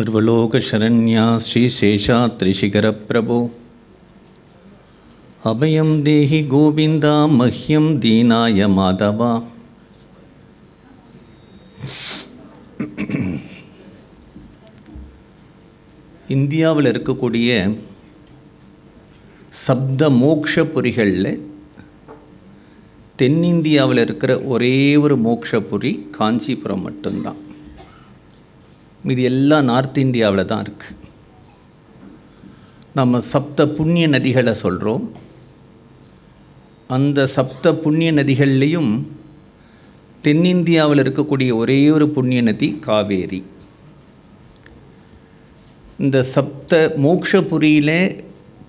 सर्वलोकशरण्या श्रीशेषात्रिशिखरप्रभो अभयं देहि गोविन्दा मह्यं दीनाय माधवा. இந்தியாவில் இருக்கக்கூடிய சப்த மோக்ஷபுரிகளில் தென்னிந்தியாவில் இருக்கிற ஒரே ஒரு மோக்ஷபுரி காஞ்சிபுரம் மட்டும்தான். இது எல்லாம் நார்த் இந்தியாவில் தான் இருக்குது. நம்ம சப்த புண்ணிய நதிகளை சொல்கிறோம். அந்த சப்த புண்ணிய நதிகள்லேயும் தென்னிந்தியாவில் இருக்கக்கூடிய ஒரே ஒரு புண்ணிய நதி காவேரி. இந்த சப்த மோக்ஷபுரியில்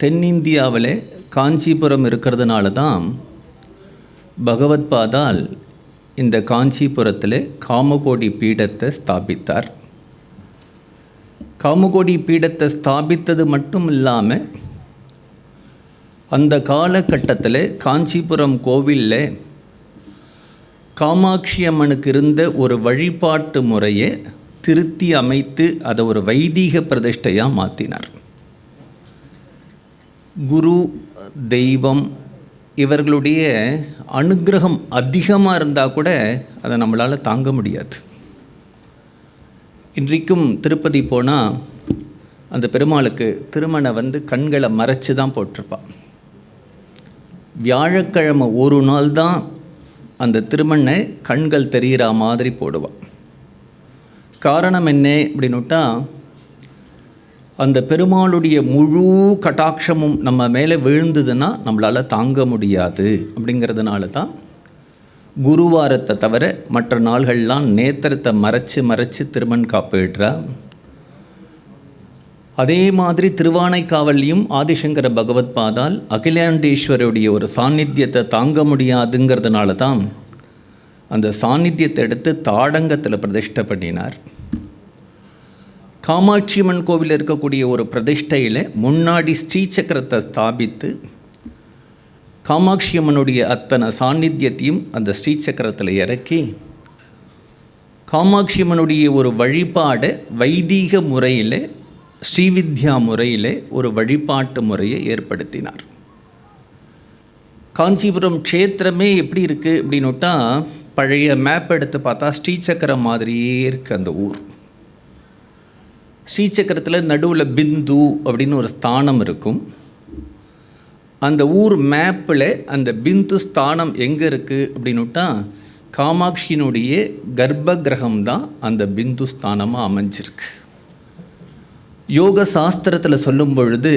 தென்னிந்தியாவில் காஞ்சிபுரம் இருக்கிறதுனால தான் பகவத்பாதால் இந்த காஞ்சிபுரத்தில் காமகோடி பீடத்தை ஸ்தாபித்தார். காமகோடி பீடத்தை ஸ்தாபித்தது மட்டும் இல்லாமல் அந்த காலகட்டத்தில் காஞ்சிபுரம் கோவிலில் காமாட்சி அம்மனுக்கு இருந்த ஒரு வழிபாட்டு முறையை திருத்தி அமைத்து அதை ஒரு வைதீக பிரதிஷ்டையாக மாற்றினார். குரு தெய்வம் இவர்களுடைய அனுக்கிரகம் அதிகமாக இருந்தால் கூட அதை நம்மளால் தாங்க முடியாது. இன்றைக்கும் திருப்பதி போனால் அந்த பெருமாளுக்கு திருமணை கண்களை மறைச்சி தான் போட்டிருப்பாள். வியாழக்கிழமை ஒரு நாள் தான் அந்த திருமணை கண்கள் தெரிகிற மாதிரி போடுவாள். காரணம் என்ன அப்படின்னுட்டா, அந்த பெருமாளுடைய முழு கட்டாட்சமும் நம்ம மேலே விழுந்ததுன்னா நம்மளால் தாங்க முடியாது. அப்படிங்கிறதுனால தான் குருவாரத்தை தவிர மற்ற நாள்கள்லாம் நேத்திரத்தை மறைச்சி திருமண் காப்பிடுறா. அதே மாதிரி திருவானைக்காவல்லையும் ஆதிசங்கர பகவத்பாதால் அகிலாண்டேஸ்வருடைய ஒரு சாநித்தியத்தை தாங்க முடியாதுங்கிறதுனால தான் அந்த சாநித்தியத்தை எடுத்து தாடங்கத்தில் பிரதிஷ்டை பண்ணினார். காமாட்சி அம்மன் கோவில் இருக்கக்கூடிய ஒரு பிரதிஷ்டையில் முன்னாடி ஸ்ரீசக்கரத்தை ஸ்தாபித்து காமாட்சி அம்மனுடைய அத்தனை சாநித்தியத்தையும் அந்த ஸ்ரீசக்கரத்தில் இறக்கி காமாட்சி அம்மனுடைய ஒரு வழிபாடை வைதீக முறையில் ஸ்ரீவித்யா முறையில் ஒரு வழிபாட்டு முறையை ஏற்படுத்தினார். காஞ்சிபுரம் க்ஷேத்திரமே எப்படி இருக்குது அப்படின்னுட்டா, பழைய மேப் எடுத்து பார்த்தா ஸ்ரீசக்கரம் மாதிரியே இருக்குது அந்த ஊர். ஸ்ரீசக்கரத்தில் நடுவில் பிந்து அப்படின்னு ஒரு ஸ்தானம் இருக்கும். அந்த ஊர் மேப்பில் அந்த பிந்து ஸ்தானம் எங்கே இருக்குது அப்படின்னுட்டா, காமாட்சியினுடைய கர்ப்ப கிரகம்தான் அந்த பிந்து ஸ்தானமாக அமைஞ்சிருக்கு. யோக சாஸ்திரத்தில் சொல்லும் பொழுது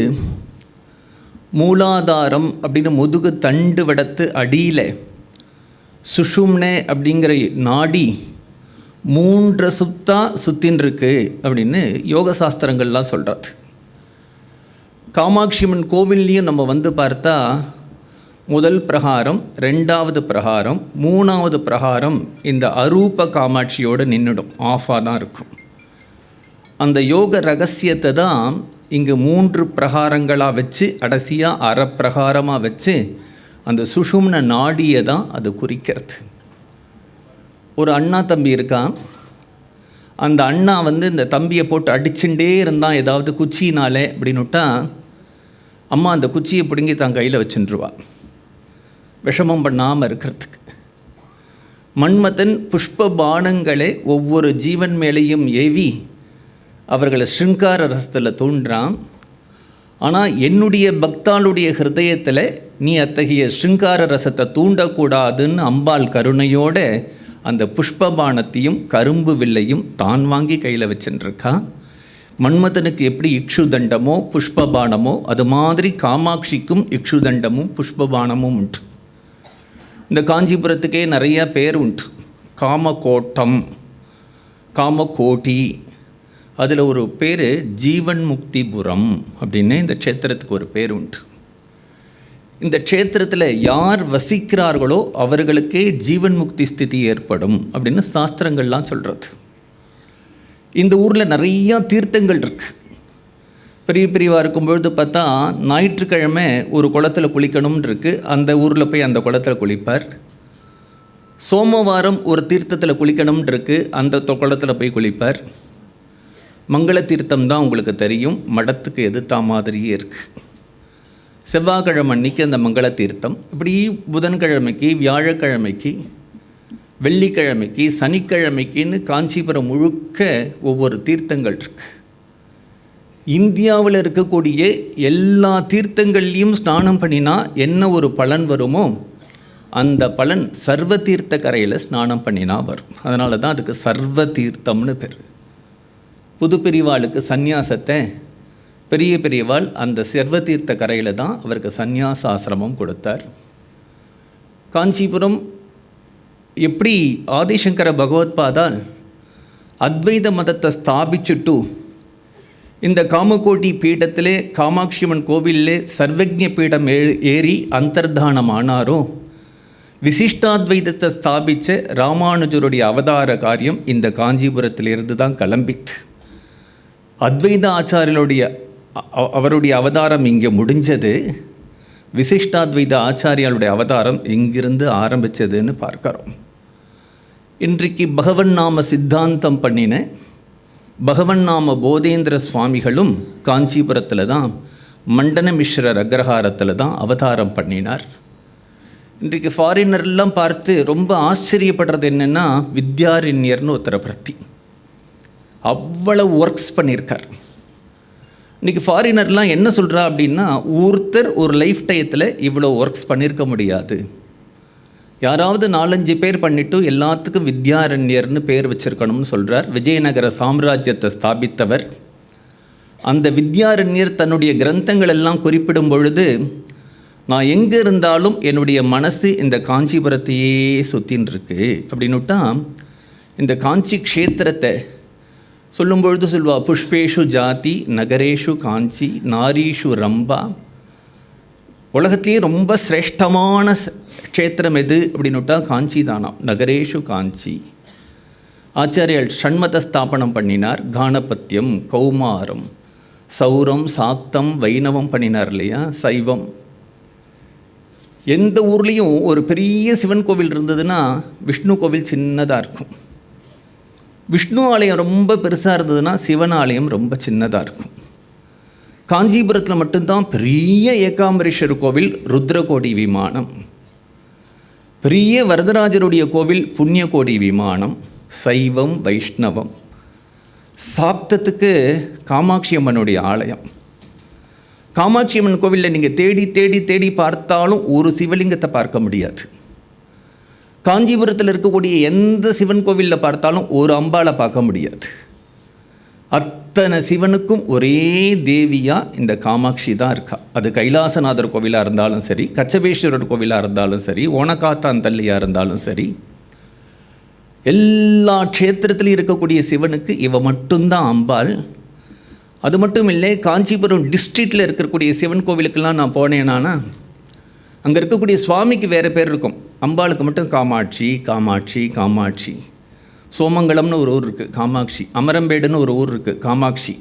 மூலாதாரம் அப்படின்னு முதுகு தண்டு வடத்து அடியில் சுஷும்னே அப்படிங்கிற நாடி 3 சுத்தா சுத்தின்ருக்கு அப்படின்னு யோக சாஸ்திரங்கள்லாம் சொல்கிறது. காமாட்சி அம்மன் கோவில்லையும் நம்ம பார்த்தா முதல் பிரகாரம், 2வது பிரகாரம், 3வது பிரகாரம் இந்த அரூப காமாட்சியோடு நின்றுடும், ஆஃபாக தான் இருக்கும். அந்த யோக ரகசியத்தை தான் இங்கு 3 பிரகாரங்களாக வச்சு கடைசியாக அறப்பிரகாரமாக வச்சு அந்த சுஷும்ன நாடியை தான் அது குறிக்கிறது. ஒரு அண்ணா தம்பி இருக்கான். அந்த அண்ணா இந்த தம்பியை போட்டு அடிச்சுட்டே இருந்தான் ஏதாவது குச்சினாலே அப்படின்னுட்டா, அம்மா அந்த குச்சியை பிடுங்கி தான் கையில் வச்சுருவா விஷமம் பண்ணாமல் இருக்கிறதுக்கு. மன்மதன் புஷ்ப பானங்களை ஒவ்வொரு ஜீவன் மேலேயும் ஏவி அவர்களை ஸ்ருங்கார ரசத்தில் தூண்டுறான். ஆனால் என்னுடைய பக்தாளுடைய ஹிருதயத்தில் நீ அத்தகைய ஸ்ருங்கார ரசத்தை தூண்டக்கூடாதுன்னு அம்பாள் கருணையோட அந்த புஷ்பபானத்தையும் கரும்பு வில்லையும் தான் வாங்கி கையில் வச்சுருக்கா. மன்மதனுக்கு எப்படி இக்ஷுதண்டமோ புஷ்பபானமோ அது மாதிரி காமாட்சிக்கும் இக்ஷுதண்டமும் புஷ்பபானமும் உண்டு. இந்த காஞ்சிபுரத்துக்கே நிறையா பேர் உண்டு. காமகோட்டம், காமகோட்டி, அதில் ஒரு பேர் ஜீவன் முக்திபுரம் அப்படின்னு இந்த க்ஷேத்திரத்துக்கு ஒரு பேர் உண்டு. இந்த க்ஷேத்திரத்தில் யார் வசிக்கிறார்களோ அவர்களுக்கே ஜீவன் முக்தி ஸ்திதி ஏற்படும் அப்படின்னு சாஸ்திரங்கள்லாம் சொல்கிறது. இந்த ஊரில் நிறையா தீர்த்தங்கள் இருக்குது. பெரிய பெரியவாக இருக்கும்பொழுது பார்த்தா ஞாயிற்றுக்கிழமை ஒரு குளத்தில் குளிக்கணும்னு இருக்குது. அந்த ஊரில் போய் அந்த குளத்தில் குளிப்பார். சோமவாரம் ஒரு தீர்த்தத்தில் குளிக்கணும்னு இருக்குது. அந்த குளத்தில் போய் குளிப்பார். மங்கள தீர்த்தம் தான் உங்களுக்கு தெரியும், மடத்துக்கு எதிர்த்தா மாதிரியே இருக்குது. செவ்வாய்க்கிழமை அன்னைக்கு அந்த மங்கள தீர்த்தம், இப்படி புதன்கிழமைக்கு, வியாழக்கிழமைக்கு, வெள்ளிக்கிழமைக்கு, சனிக்கிழமைக்குன்னு காஞ்சிபுரம் முழுக்க ஒவ்வொரு தீர்த்தங்கள் இருக்கு. இந்தியாவில் இருக்கக்கூடிய எல்லா தீர்த்தங்கள்லேயும் ஸ்நானம் பண்ணினா என்ன ஒரு பலன் வருமோ அந்த பலன் சர்வ தீர்த்த கரையில் ஸ்நானம் பண்ணினா வரும். அதனால தான் அதுக்கு சர்வ தீர்த்தம்னு பேர். புது பெரியவாளுக்கு சந்நியாசத்தை பெரிய பெரியவாள் அந்த சர்வ தீர்த்த கரையில் தான் அவருக்கு சந்நியாச ஆசிரமம் கொடுத்தார். காஞ்சிபுரம் எப்படி ஆதிசங்கர பகவத்பாதால் அத்வைத மதத்தை ஸ்தாபிச்சுட்டு இந்த காமகோட்டி பீடத்திலே காமாட்சியம்மன் கோவிலே சர்வஜ்ஞ பீடம் ஏறி அந்தர்தானம் ஆனாரோ, விசிஷ்டாத்வைதத்தை ஸ்தாபித்த ராமானுஜருடைய அவதார காரியம் இந்த காஞ்சிபுரத்திலிருந்து தான் கிளம்பித்து. அத்வைத ஆச்சாரியருடைய அவருடைய அவதாரம் இங்கே முடிஞ்சது, விசிஷ்டாத்வைத ஆச்சாரியாளுடைய அவதாரம் இங்கிருந்து ஆரம்பித்ததுன்னு பார்க்குறோம். இன்றைக்கு பகவன் நாம சித்தாந்தம் பண்ணின பகவன் நாம போதேந்திர சுவாமிகளும் காஞ்சிபுரத்தில் தான் மண்டன மிஸ்ரர் அக்ரஹாரத்தில் தான் அவதாரம் பண்ணினார். இன்றைக்கு ஃபாரினர்லாம் பார்த்து ரொம்ப ஆச்சரியப்படுறது என்னென்னா, வித்யாரண்யர்னு ஒருத்தரை பற்றி அவ்வளவு ஒர்க்ஸ் பண்ணியிருக்கார். இன்றைக்கி ஃபாரினர்லாம் என்ன சொல்கிறா அப்படின்னா, ஒருத்தர் ஒரு லைஃப் டயத்தில் இவ்வளோ ஒர்க்ஸ் பண்ணியிருக்க முடியாது, யாராவது 4-5 பேர் பண்ணிவிட்டு எல்லாத்துக்கும் வித்யாரண்யர்னு பேர் வச்சுருக்கணும்னு சொல்கிறார். விஜயநகர சாம்ராஜ்யத்தை ஸ்தாபித்தவர். அந்த வித்யாரண்யர் தன்னுடைய கிரந்தங்கள் எல்லாம் குறிப்பிடும் பொழுது, நான் எங்கே இருந்தாலும் என்னுடைய மனசு இந்த காஞ்சிபுரத்தையே சுற்றின்னு இருக்கு அப்படின்னுட்டா இந்த காஞ்சி க்ஷேத்திரத்தை சொல்லும்பொழுது சொல்வா, புஷ்பேஷு ஜாதி நகரேஷு காஞ்சி நாரீஷு ரம்பா. உலகத்திலேயே ரொம்ப சிரேஷ்டமான க்ஷேத்திரம் எது அப்படின்னுட்டா காஞ்சி தானாம், நகரேஷு காஞ்சி. ஆச்சாரியர் ஷண்மத ஸ்தாபனம் பண்ணினார். கானபத்தியம், கௌமாரம், சௌரம், சாக்தம், வைணவம் பண்ணினார் இல்லையா, சைவம். எந்த ஊர்லேயும் ஒரு பெரிய சிவன் கோவில் இருந்ததுன்னா விஷ்ணு கோவில் சின்னதாக இருக்கும். விஷ்ணு ஆலயம் ரொம்ப பெருசாக இருந்ததுன்னா சிவன் ஆலயம் ரொம்ப சின்னதாக இருக்கும். காஞ்சிபுரத்தில் மட்டும்தான் பெரிய ஏகாம்பரேஸ்வரர் கோவில் ருத்ரகோடி விமானம், பெரிய வரதராஜருடைய கோவில் புண்ணியகோடி விமானம், சைவம் வைஷ்ணவம். சாப்தத்துக்கு காமாட்சி அம்மனுடைய ஆலயம். காமாட்சி அம்மன் கோவிலில் நீங்கள் தேடி தேடி தேடி பார்த்தாலும் ஒரு சிவலிங்கத்தை பார்க்க முடியாது. காஞ்சிபுரத்தில் இருக்கக்கூடிய எந்த சிவன் கோவிலில் பார்த்தாலும் ஒரு அம்பாளை பார்க்க முடியாது. அத்தனை சிவனுக்கும் ஒரே தேவியாக இந்த காமாட்சி தான் இருக்கா. அது கைலாசநாதர் கோவிலாக இருந்தாலும் சரி, கச்சபேஸ்வரர் கோவிலாக இருந்தாலும் சரி, ஓனக்காத்தான் தள்ளியாக இருந்தாலும் சரி, எல்லா க்ஷேத்திரத்திலையும் இருக்கக்கூடிய சிவனுக்கு இவ மட்டும்தான் அம்பாள். அது மட்டும் இல்லை, காஞ்சிபுரம் டிஸ்ட்ரிக்டில் இருக்கக்கூடிய சிவன் கோவிலுக்கெல்லாம் நான் போனேன்னா அங்கே இருக்கக்கூடிய சுவாமிக்கு வேறு பேர் இருக்கும், அம்பாளுக்கு மட்டும் காமாட்சி காமாட்சி காமாட்சி. சோமங்கலம்னு ஒரு ஊர் இருக்குது, காமாட்சி. அமரம்பேடுன்னு ஒரு ஊர் இருக்குது, காமாட்சி.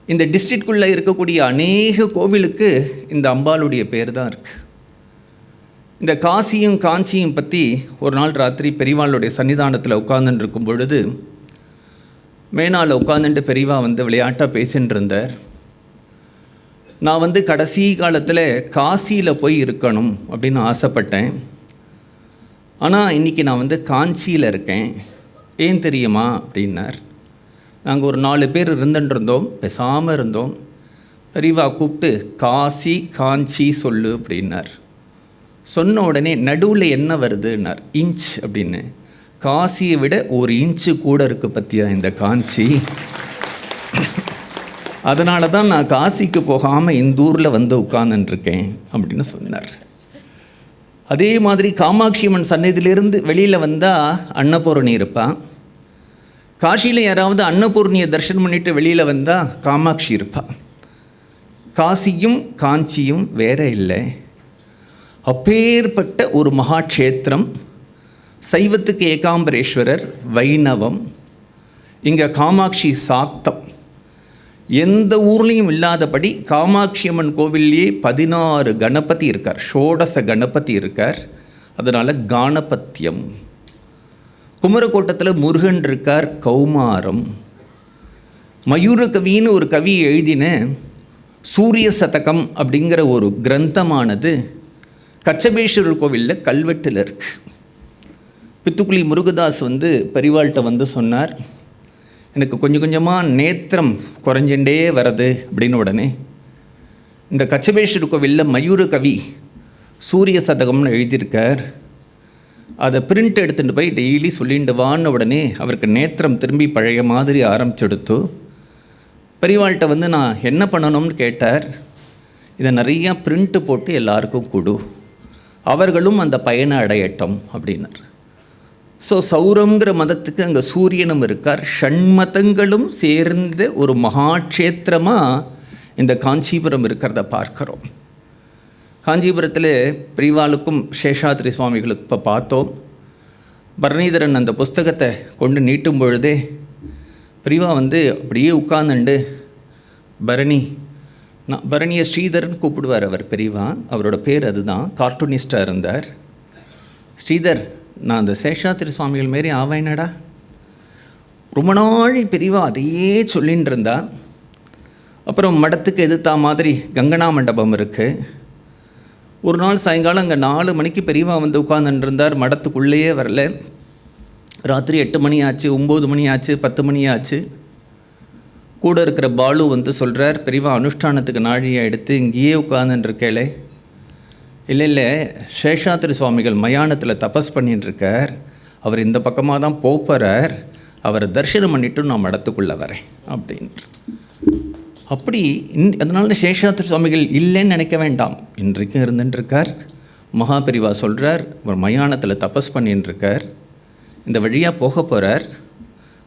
இந்த டிஸ்ட்ரிக்ட்குள்ளே இருக்கக்கூடிய அநேக கோவிலுக்கு இந்த அம்பாளுடைய பேர் தான் இருக்குது. இந்த காசியும் காஞ்சியும் பற்றி ஒரு நாள் ராத்திரி பெரியவாளுடைய சன்னிதானத்தில் உட்கார்ந்துட்டு இருக்கும் பொழுது மேனால உட்காந்துட்டு பெரியவா விளையாட்டாக பேசின்னு இருந்தார். நான் கடைசி காலத்தில் காசியில் போய் இருக்கணும் அப்படின்னு ஆசைப்பட்டேன். ஆனால் இன்றைக்கி நான் காஞ்சியில் இருக்கேன், ஏன் தெரியுமா அப்படின்னார். நாங்கள் ஒரு 4 பேர் இருந்துருந்தோம், பேசாமல் இருந்தோம். பெரியவா கூப்பிட்டு காசி காஞ்சி சொல்லு அப்படின்னார். சொன்ன உடனே நடுவில் என்ன வருதுன்னார், இன்ச் அப்படின்னு. காசியை விட 1 இன்ச்சு கூட இருக்குது பற்றியா இந்த காஞ்சி. அதனால தான் நான் காசிக்கு போகாமல் இந்த ஊரில் உட்கார்ந்துட்டுருக்கேன் அப்படின்னு சொன்னார். அதே மாதிரி காமாட்சி அம்மன் சன்னதியிலிருந்து வெளியில் வந்தால் அன்னபூரணி இருப்பான். காசியில் யாராவது அன்னபூர்ணியை தரிசனம் பண்ணிவிட்டு வெளியில் வந்தால் காமாட்சி இருப்பாள். காசியும் காஞ்சியும் வேற இல்லை. அப்பேற்பட்ட ஒரு மகாக்ஷேத்திரம். சைவத்துக்கு ஏகாம்பரேஸ்வரர், வைணவம், இங்கே காமாட்சி சாக்தம். எந்த ஊர்லேயும் இல்லாதபடி காமாட்சி அம்மன் கோவில்லையே 16 கணபதி இருக்கார், ஷோடச கணபதி இருக்கார். அதனால் கானபத்தியம். குமரக்கோட்டத்தில் முருகன் இருக்கார், கௌமாரம். மயூரகவின்னு ஒரு கவி எழுதின சூரிய சதகம் அப்படிங்கிற ஒரு கிரந்தமானது கச்சபேஸ்வரர் கோவிலில் கல்வெட்டில் இருக்குது. பித்துக்குளி முருகதாஸ் பெரியவாள்கிட்ட சொன்னார், எனக்கு கொஞ்சம் கொஞ்சமாக நேத்திரம் குறைஞ்சுட்டே வருது அப்படின்னு. உடனே இந்த கச்சபேஸ்வரர் கோவிலில் மயூரகவி சூரிய சதகம்னு எழுதியிருக்கார், அதை பிரிண்ட் எடுத்துகிட்டு போய் டெய்லி சொல்லிட்டு வான்னு. உடனே அவருக்கு நேத்திரம் திரும்பி பழைய மாதிரி ஆரம்பிச்செடுத்து பெரியவாள்கிட்ட நான் என்ன பண்ணணும்னு கேட்டார். இதை நிறையா பிரிண்ட்டு போட்டு எல்லாருக்கும் கொடு, அவர்களும் அந்த பயனை அடையட்டும் அப்படின்னார். ஸோ சௌரங்கிற மதத்துக்கு அங்கே சூரியனும் இருக்கார், ஷண்மதங்களும் சேர்ந்த ஒரு மகாட்சேத்திரமாக இந்த காஞ்சிபுரம் இருக்கிறத பார்க்குறோம். காஞ்சிபுரத்தில் பெரியவாளுக்கும் சேஷாத்ரி சுவாமிகளுக்கு இப்போ பார்த்தோம். பரணிதரன் அந்த புஸ்தகத்தை கொண்டு நீட்டும் பொழுதே பெரியவா அப்படியே உட்கார்ந்துண்டு பரணியை ஸ்ரீதர்னு கூப்பிடுவார் அவர் பெரியவா, அவரோட பேர் அதுதான். கார்ட்டூனிஸ்டாக இருந்தார். ஸ்ரீதர், நான் அந்த சேஷாத்ரி சுவாமிகள் மாரி ஆவேனடா. ரொம்ப நாள் பெரியவா அதையே சொல்லின்னு இருந்தா. அப்புறம் மடத்துக்கு எதிர்த்தா மாதிரி கங்கனா மண்டபம் இருக்குது. ஒரு நாள் சாயங்காலம் அங்கே 4 மணிக்கு பெரியவா உட்கார்ந்துட்டு இருந்தார். மடத்துக்குள்ளேயே வரல. ராத்திரி 8 மணி ஆச்சு, 9 மணி ஆச்சு, 10 மணி ஆச்சு. கூட இருக்கிற பாலு சொல்கிறார், பெரியவா அனுஷ்டானத்துக்கு நாழியை எடுத்து இங்கேயே உட்கார்ந்துருக்கேளே. இல்லை, சேஷாத்ரி சுவாமிகள் மயானத்தில் தபஸ் பண்ணிட்டுருக்கார், அவர் இந்த பக்கமாக தான் போகிறார், அவரை தரிசனம் பண்ணிவிட்டு நான் மடத்துக்குள்ளே வரேன் அப்படின்னு. அப்படி அதனால சேஷாத்ரி சுவாமிகள் இல்லைன்னு நினைக்க வேண்டாம், இன்றைக்கும் இருந்துட்டுருக்கார். மகாபெரிவா சொல்கிறார், அவர் மயானத்தில் தபஸ் பண்ணிட்டுருக்கார், இந்த வழியாக போக போகிறார்,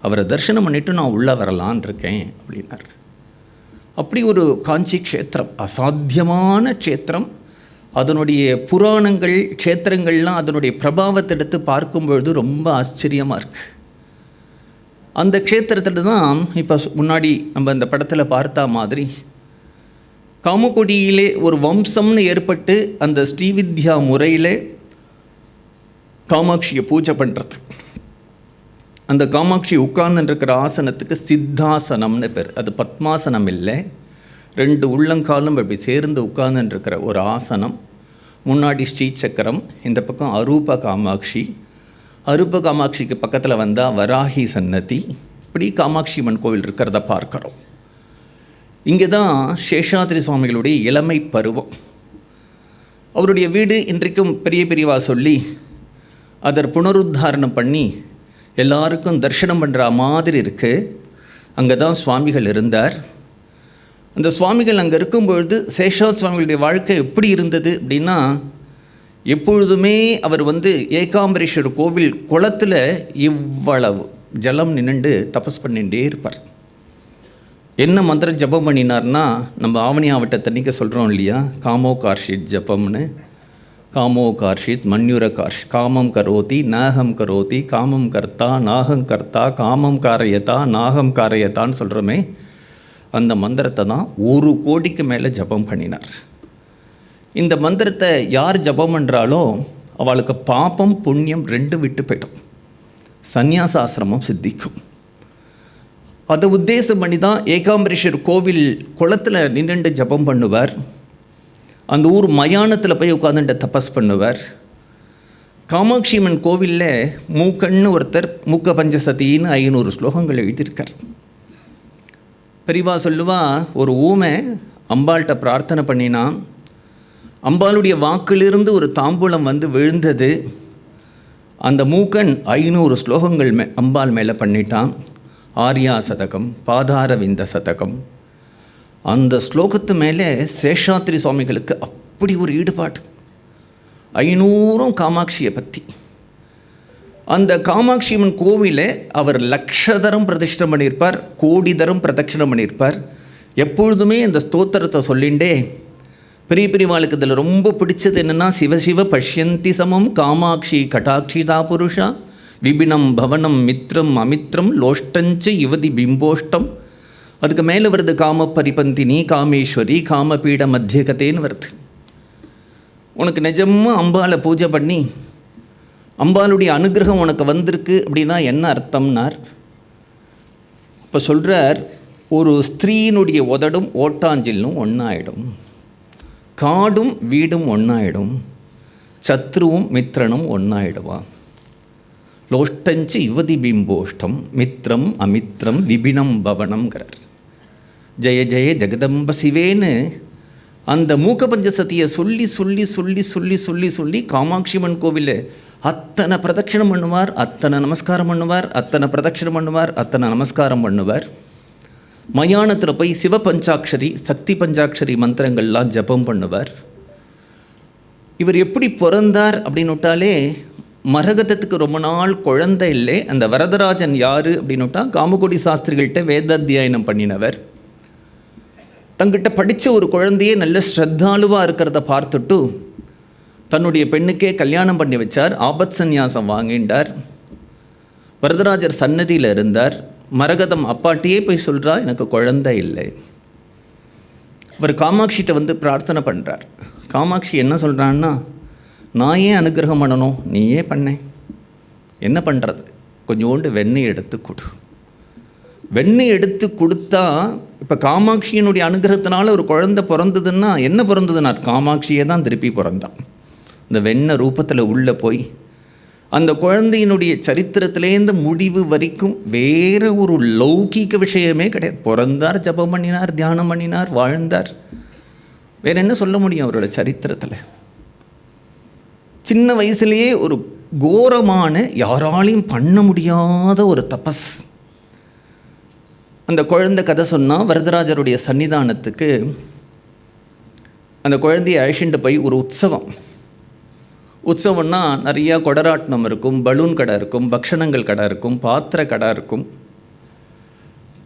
அவரை தரிசனம் பண்ணிவிட்டு நான் உள்ளே வரலான் இருக்கேன் அப்படின்னார். அப்படி ஒரு காஞ்சி க்ஷேத்திரம், அசாத்தியமான க்ஷேத்திரம். அதனுடைய புராணங்கள் க்ஷேத்திரங்கள்லாம் அதனுடைய பிரபாவத்தை எடுத்து பார்க்கும்பொழுது ரொம்ப ஆச்சரியமாக இருக்குது. அந்த க்ஷேத்திரத்தில் தான் இப்போ முன்னாடி நம்ம இந்த படத்தில் பார்த்தா மாதிரி காமகோடியிலே ஒரு வம்சம்னு ஏற்பட்டு அந்த ஸ்ரீவித்யா முறையில் காமாட்சியை பூஜை பண்ணுறது. அந்த காமாட்சி உட்கார்ந்துருக்கிற ஆசனத்துக்கு சித்தாசனம்னு பேர். அது பத்மாசனம் இல்லை, 2 உள்ளங்காலும் அப்படி சேர்ந்து உட்கார்ந்துருக்கிற ஒரு ஆசனம். முன்னாடி ஸ்ரீசக்கரம், இந்த பக்கம் அரூப காமாட்சி. அரூப காமாட்சிக்கு பக்கத்தில் வந்தால் வராகி சன்னதி. இப்படி காமாட்சி அம்மன் கோவில் இருக்கிறத பார்க்குறோம். இங்கே தான் சேஷாத்ரி சுவாமிகளுடைய இளமை பருவம். அவருடைய வீடு இன்றைக்கும் பெரியவா சொல்லி அதை புனருத்தாரணம் பண்ணி எல்லாருக்கும் தரிசனம் பண்ணுற மாதிரி இருக்குது. அங்கே தான் சுவாமிகள் இருந்தார். அந்த சுவாமிகள் அங்கே இருக்கும்பொழுது சேஷாத் சுவாமிகளுடைய வாழ்க்கை எப்படி இருந்தது அப்படின்னா, எப்பொழுதுமே அவர் ஏகாம்பரேஸ்வரர் கோவில் குளத்தில் இவ்வளவு ஜலம் நின்றுண்டு தபஸ் பண்ணிகிட்டே இருப்பார். என்ன மந்திரம் ஜபம் பண்ணினார்னா, நம்ம ஆவணி ஆவட்டத்தன்னைக்கு சொல்கிறோம் இல்லையா, காமோ கார்ஷித் ஜபம்னு. காமோ கார்ஷித் மன்யுர கார்ஷ் காமம் கரோதி நாகம் கரோதி காமம் கர்த்தா நாகம் கர்த்தா காமம் காரையத்தா நாகம் காரையத்தான்னு சொல்கிறோமே, அந்த மந்திரத்தை தான் 1 கோடிக்கு மேலே ஜபம் பண்ணினார். இந்த மந்திரத்தை யார் ஜபம் பண்ணுறாலோ அவளுக்கு பாப்பம் புண்ணியம் 2 விட்டு போய்டும், சந்நியாசாசிரமம் சித்திக்கும். அதை உத்தேசம் பண்ணி தான் ஏகாம்பரேஸ்வரர் கோவில் குளத்தில் நின்று ஜபம் பண்ணுவார். அந்த ஊர் மயானத்தில் போய் உட்காந்துட்டு தபஸ் பண்ணுவார். காமாட்சி அம்மன் கோவிலில் மூக்கன்னு ஒருத்தர் மூக்க பஞ்சசதின்னு 500 ஸ்லோகங்கள் எழுதியிருக்கார். பெரியவா சொல்லுவா, ஒரு ஊமை அம்பாள்கிட்ட பிரார்த்தனை பண்ணினான். அம்பாளுடைய வாக்கிலிருந்து ஒரு தாம்பூலம் விழுந்தது. அந்த மூக்கன் 500 ஸ்லோகங்கள் அம்பாள் மேலே பண்ணிட்டான். ஆர்யா சதகம், பாதாரவிந்த சதகம். அந்த ஸ்லோகத்து மேலே சேஷாத்ரி சுவாமிகளுக்கு அப்படி ஒரு ஈடுபாடு. 500 காமாட்சியை பற்றி. அந்த காமாட்சி அம்மன் கோவிலை அவர் 1,00,000 தரம் பிரதட்சணம் பண்ணியிருப்பார், 1 கோடி தரம் பிரதட்சணம் பண்ணியிருப்பார். எப்பொழுதுமே அந்த ஸ்தோத்திரத்தை சொல்லிண்டே பெரியவாளுக்கு இதில் ரொம்ப பிடிச்சது என்னென்னா, சிவசிவ பஷ்யந்தி சமம் காமாட்சி கட்டாட்சிதா புருஷா விபினம் பவனம் மித்ரம் அமித்ரம் லோஷ்டஞ்ச யுவதி பிம்போஷ்டம். அதுக்கு மேலே வருது காம பரிபந்தினி காமேஸ்வரி காமபீட மத்தியகத்தேன்னு வருது. உனக்கு நிஜமாக அம்பாளை பூஜை பண்ணி அம்பாளுடைய அனுகிரகம் உனக்கு வந்திருக்கு அப்படின்னா என்ன அர்த்தம்னார். இப்போ சொல்கிறார், ஒரு ஸ்திரீனுடைய உதடும் ஓட்டாஞ்சில்லும் ஒன்றாயிடும், காடும் வீடும் ஒன்றாயிடும், சத்ருவும் மித்திரனும் ஒன்றாயிடுவான். லோஷ்டஞ்சு யுவதி பிம்போஷ்டம் மித்ரம் அமித்ரம் விபினம் பவனம்ங்கிறார். ஜெய ஜெய ஜெகதம்ப சிவேன்னு அந்த மூக்கபஞ்ச சதியை சொல்லி சொல்லி சொல்லி சொல்லி சொல்லி சொல்லி காமாட்சியம்மன் கோவிலில் அத்தனை பிரதட்சிணம் பண்ணுவார், அத்தனை நமஸ்காரம் பண்ணுவார், அத்தனை பிரதட்சிணம் பண்ணுவார், அத்தனை நமஸ்காரம் பண்ணுவார். மயானத்தில் போய் சிவ பஞ்சாட்சரி சக்தி பஞ்சாட்சரி மந்திரங்கள்லாம் ஜபம் பண்ணுவார். இவர் எப்படி பிறந்தார் அப்படின்னு விட்டாலே மரகதத்துக்கு ரொம்ப நாள் குழந்தை இல்லை. அந்த வரதராஜன் யார் அப்படின்னு விட்டா காமகோடி சாஸ்திரிகள்கிட்ட வேதாத்தியாயனம் பண்ணினவர். தங்கிட்ட படித்த ஒரு குழந்தையே நல்ல ஸ்ரத்தாலுவாக இருக்கிறத பார்த்துட்டு தன்னுடைய பெண்ணுக்கே கல்யாணம் பண்ணி வச்சார். ஆபத் சந்நியாசம் வாங்கிண்டார். வரதராஜர் சன்னதியில் இருந்தார். மரகதம் அப்பாட்டியே போய் சொல்கிறா, எனக்கு குழந்தை இல்லை. அவர் காமாட்சிகிட்ட வந்து பிரார்த்தனை பண்ணுறார். காமாட்சி என்ன சொல்கிறான்னா, நான் ஏன் அனுகிரகம் பண்ணணும், நீயே பண்ணேன், என்ன பண்ணுறது, கொஞ்சோண்டு வெண்ணெய் எடுத்து கொடு. வெண்ணெய் எடுத்து கொடுத்தா இப்போ காமாட்சியினுடைய அனுகிரகத்தினால ஒரு குழந்தை பிறந்ததுன்னா என்ன பிறந்ததுன்னா காமாட்சியே தான் திருப்பி பிறந்தான். இந்த வெண்ணெய் ரூபத்தில் உள்ளே போய் அந்த குழந்தையினுடைய சரித்திரத்திலேருந்து முடிவு வரைக்கும் வேறு ஒரு லௌகீக விஷயமே கிடையாது. பிறந்தார், ஜபம் பண்ணினார், தியானம் பண்ணினார், வாழ்ந்தார். வேறு என்ன சொல்ல முடியும் அவரோட சரித்திரத்தில்? சின்ன வயசுலேயே ஒரு கோரமான யாராலையும் பண்ண முடியாத ஒரு தபஸ். அந்த குழந்தை கதை சொன்னால் வரதராஜருடைய சன்னிதானத்துக்கு அந்த குழந்தையை அழைச்சிட்டு போய் ஒரு உற்சவம்னா நிறையா கொடராட்டனம் இருக்கும், பலூன் கடை இருக்கும், பக்ஷணங்கள் கடை இருக்கும், பாத்திர கடை இருக்கும்.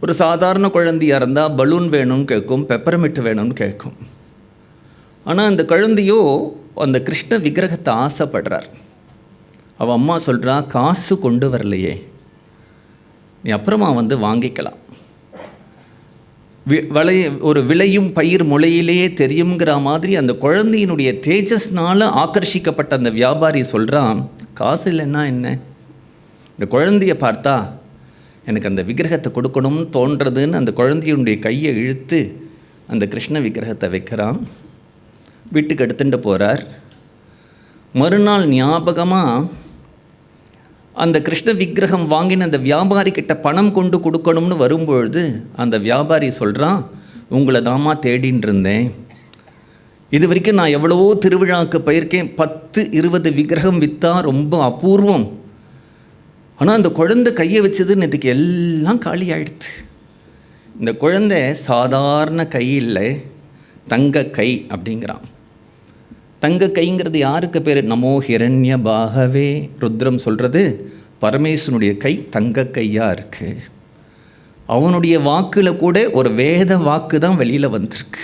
ஒரு சாதாரண குழந்தையாக இருந்தால் பலூன் வேணும்னு கேட்கும், பெப்பரமிட்டு வேணும்னு கேட்கும். ஆனால் அந்த குழந்தையோ அந்த கிருஷ்ண விக்கிரகத்தை ஆசைப்படுறார். அவள் அம்மா சொல்கிறா, காசு கொண்டு வரலையே, நீ அப்புறமா வந்து வாங்கிக்கலாம், ஒரு விளையும் பயிர் முளையிலேயே தெரியுங்கிற மாதிரி அந்த குழந்தையினுடைய தேஜஸ்னால் ஆக்கர்ஷிக்கப்பட்ட அந்த வியாபாரி சொல்கிறான், காசு இல்லைன்னா என்ன, இந்த குழந்தைய பார்த்தா எனக்கு அந்த விக்கிரகத்தை கொடுக்கணும்னு தோன்றதுன்னு அந்த குழந்தையினுடைய கையை இழுத்து அந்த கிருஷ்ண விக்கிரகத்தை வைக்கிறான். வீட்டுக்கு எடுத்துகிட்டு போகிறார். மறுநாள் ஞாபகமாக அந்த கிருஷ்ண விக்கிரகம் வாங்கின அந்த வியாபாரிக்கிட்ட பணம் கொண்டு கொடுக்கணும்னு வரும்பொழுது அந்த வியாபாரி சொல்கிறான், உங்களை தாமா தேடின்னு இருந்தேன், இது வரைக்கும் நான் எவ்வளவோ திருவிழாவுக்கு போயிருக்கேன், 10-20 விக்கிரகம் விற்றா ரொம்ப அபூர்வம், ஆனால் அந்த குழந்தை கையை வச்சதுன்னு இதுக்கு எல்லாம் காலி ஆயிடுது. இந்த குழந்தை சாதாரண கை இல்லை, தங்க கை அப்படிங்கிறான். தங்க கைங்கிறது யாருக்கு பேர்? நமோ ஹிரண்ய பாகவே. ருத்ரம் சொல்கிறது பரமேஸ்வனுடைய கை தங்க கையாக இருக்குது. அவனுடைய வாக்கில் கூட ஒரு வேத வாக்கு தான் வெளியில் வந்திருக்கு.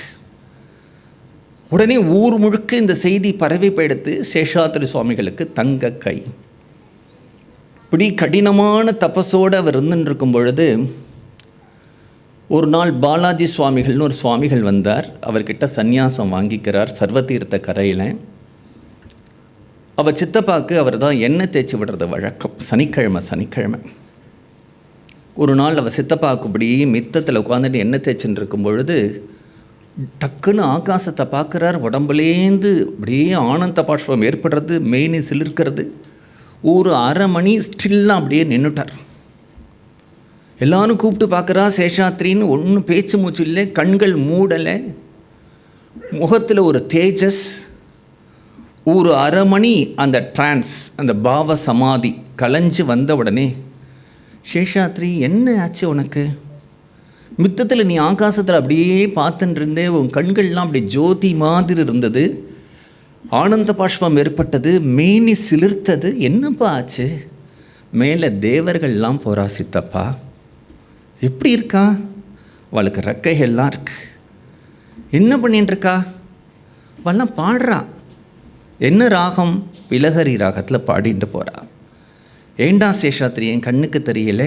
உடனே ஊர் முழுக்க இந்த செய்தி பரவி போயிடுத்து. சேஷாத்ரி சுவாமிகளுக்கு தங்க கை. இப்படி கடினமான தபஸோடு அவர் இருந்துன்னு இருக்கும் பொழுது ஒரு நாள் பாலாஜி சுவாமிகள்னு ஒரு சுவாமிகள் வந்தார். அவர்கிட்ட சந்நியாசம் வாங்கிக்கிறார் சர்வதீர்த்த கரையில். அவர் சித்தப்பாக்கு அவர் தான் எண்ணெய் தேய்ச்சி விடுறது வழக்கம். சனிக்கிழமை ஒரு நாள் அவர் சித்தப்பாக்கு இப்படி மித்தத்தில் உட்காந்துட்டு எண்ணெய் தேய்ச்சின்னு இருக்கும் பொழுது டக்குன்னு ஆகாசத்தை பார்க்குறார். உடம்புலேருந்து அப்படியே ஆனந்த பாஷ்பம் ஏற்படுறது, மெய்னி சிலிர்க்கிறது. ஒரு அரை மணி ஸ்டில்லாக அப்படியே நின்றுட்டார். எல்லாரும் கூப்பிட்டு பார்க்குறா, சேஷாத்ரின்னு ஒன்றும் பேச்சு மூச்சு இல்லை, கண்கள் மூடலை, முகத்தில் ஒரு தேஜஸ். ஒரு அரை மணி அந்த ட்ரான்ஸ், அந்த பாவ சமாதி கலைஞ்சு வந்த உடனே, சேஷாத்ரி என்ன ஆச்சு உனக்கு? மித்தத்தில் நீ ஆகாசத்தில் அப்படியே பார்த்துட்டு இருந்தே, உன் கண்கள்லாம் அப்படி ஜோதி மாதிரி இருந்தது, ஆனந்த பாஷ்பம் ஏற்பட்டது, மேனி சிலிர்த்தது, என்னப்பா ஆச்சு? மேலே தேவர்கள்லாம் போகிறா சித்தப்பா. எப்படி இருக்கா? அவளுக்கு ரெக்கைகள்லாம் இருக்கு. என்ன பண்ணிட்டுருக்கா? அவள்லாம் பாடுறா. என்ன ராகம்? பிலஹரி ராகத்தில் பாடிட்டு போகிறா. ஏண்டா சேஷாத்ரி, என் கண்ணுக்கு தெரியல,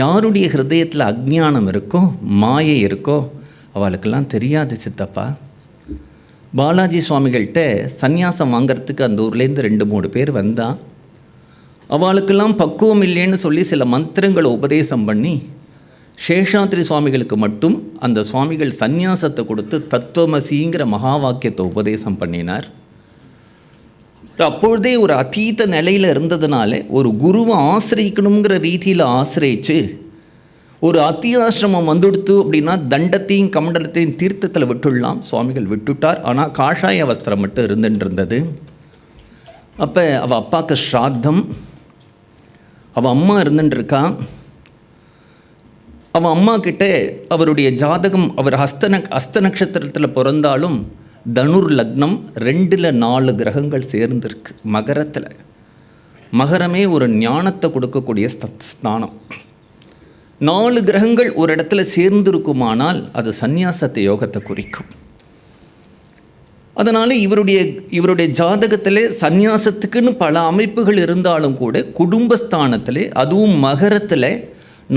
யாருடைய ஹிருதயத்தில் அஜ்ஞானம் இருக்கோ, மாயை இருக்கோ, அவளுக்கெல்லாம் தெரியாது சித்தப்பா. பாலாஜி சுவாமிகள்கிட்ட சந்நியாசம் வாங்கிறதுக்கு அந்த ஊர்லேருந்து 2-3 பேர் வந்தான். அவளுக்கெல்லாம் பக்குவம் இல்லைன்னு சொல்லி சில மந்திரங்களை உபதேசம் பண்ணி சேஷாத்ரி சுவாமிகளுக்கு மட்டும் அந்த சுவாமிகள் சந்நியாசத்தை கொடுத்து தத்துவமசிங்கிற மகா வாக்கியத்தை உபதேசம் பண்ணினார். அப்பொழுதே ஒரு அதீத நிலையில் இருந்ததுனால ஒரு குருவை ஆசிரியக்கணுங்கிற ரீதியில் ஆசிரியிச்சு ஒரு அத்தியாசிரமம் வந்துடுத்து அப்படின்னா தண்டத்தையும் கமண்டலத்தையும் தீர்த்தத்தில் விட்டுடலாம். சுவாமிகள் விட்டுட்டார். ஆனால் காஷாய வஸ்திரம் மட்டும் இருந்துட்டு. அப்போ அவள் அப்பாவுக்கு ஸ்ராத்தம், அவள் அம்மா இருந்துட்டுருக்கா. அவன் அம்மா கிட்டே அவருடைய ஜாதகம், அவர் ஹஸ்த நட்சத்திரத்தில் பிறந்தாலும் தனுர் லக்னம் 2ல் 4 கிரகங்கள் சேர்ந்துருக்கு. மகரத்தில், மகரமே ஒரு ஞானத்தை கொடுக்கக்கூடிய ஸ்தானம். 4 கிரகங்கள் ஒரு இடத்துல சேர்ந்திருக்குமானால் அது சந்நியாசத்தை யோகத்தை குறிக்கும். அதனால் இவருடைய ஜாதகத்திலே சந்நியாசத்துக்குன்னு பல அமைப்புகள் இருந்தாலும் கூட குடும்பஸ்தானத்திலே அதுவும் மகரத்தில்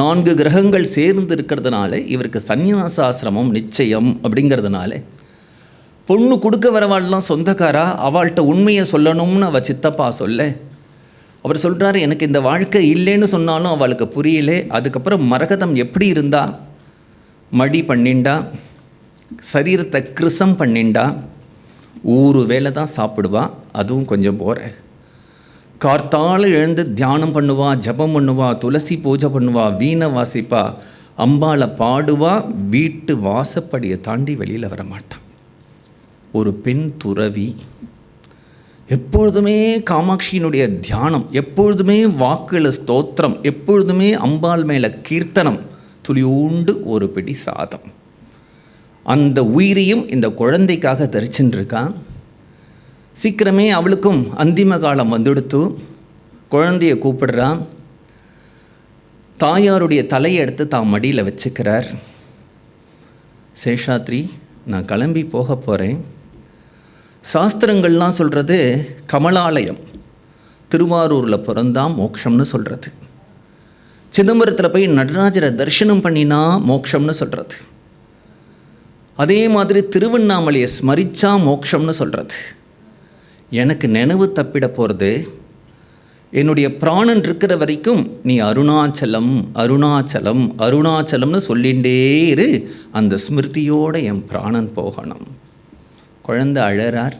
4 கிரகங்கள் சேர்ந்து இருக்கிறதுனால இவருக்கு சந்நியாசாசிரமம் நிச்சயம். அப்படிங்கிறதுனால பொண்ணு கொடுக்க வரவாள்லாம் சொந்தக்காரா, அவள்கிட்ட உண்மையை சொல்லணும்னு அவள் சித்தப்பா சொல்ல அவர் சொல்கிறார், எனக்கு இந்த வாழ்க்கை இல்லைன்னு சொன்னாலும் அவளுக்கு புரியலே. அதுக்கப்புறம் மரகதம் எப்படி இருந்தா, மடி பண்ணிண்டா, சரீரத்தை கிருசம் பண்ணிண்டா, ஊரு வேலை தான் சாப்பிடுவா, அதுவும் கொஞ்சம் போகிற. கார்த்தால் எழுந்து தியானம் பண்ணுவா, ஜபம் பண்ணுவா, துளசி பூஜை பண்ணுவா, வீணை வாசிப்பா, அம்பாளை பாடுவா, வீட்டு வாசப்படியை தாண்டி வெளியில் வரமாட்டான். ஒரு பெண் துறவி, எப்பொழுதுமே காமாட்சியினுடைய தியானம், எப்பொழுதுமே வாக்குல ஸ்தோத்திரம், எப்பொழுதுமே அம்பாள் மேலே கீர்த்தனம், துளியூண்டு ஒரு பிடி சாதம். அந்த உயிரையும் இந்த குழந்தைக்காக தரிச்சுட்டுருக்கான். சீக்கிரமே அவளுக்கும் அந்திம காலம் வந்துடுத்து. குழந்தைய கூப்பிடுறான். தாயாருடைய தலையை எடுத்து தான் மடியில் வச்சுக்கிறார். சேஷாத்ரி, நான் கிளம்பி போக போகிறேன். சாஸ்திரங்கள்லாம் சொல்கிறது கமலாலயம், திருவாரூரில் பிறந்தால் மோட்சம்னு சொல்கிறது. சிதம்பரத்தில் போய் நடராஜரை தரிசனம் பண்ணினா மோட்சம்னு சொல்கிறது. அதே மாதிரி திருவண்ணாமலையை ஸ்மரித்தா மோட்சம்னு சொல்கிறது. எனக்கு நினைவு தப்பிட போகிறது, என்னுடைய பிராணன் இருக்கிற வரைக்கும் நீ அருணாச்சலம் அருணாச்சலம் அருணாச்சலம்னு சொல்லிகிட்டே இரு, அந்த ஸ்மிருதியோடு என் பிராணன் போகணும். குழந்தை அழறார்.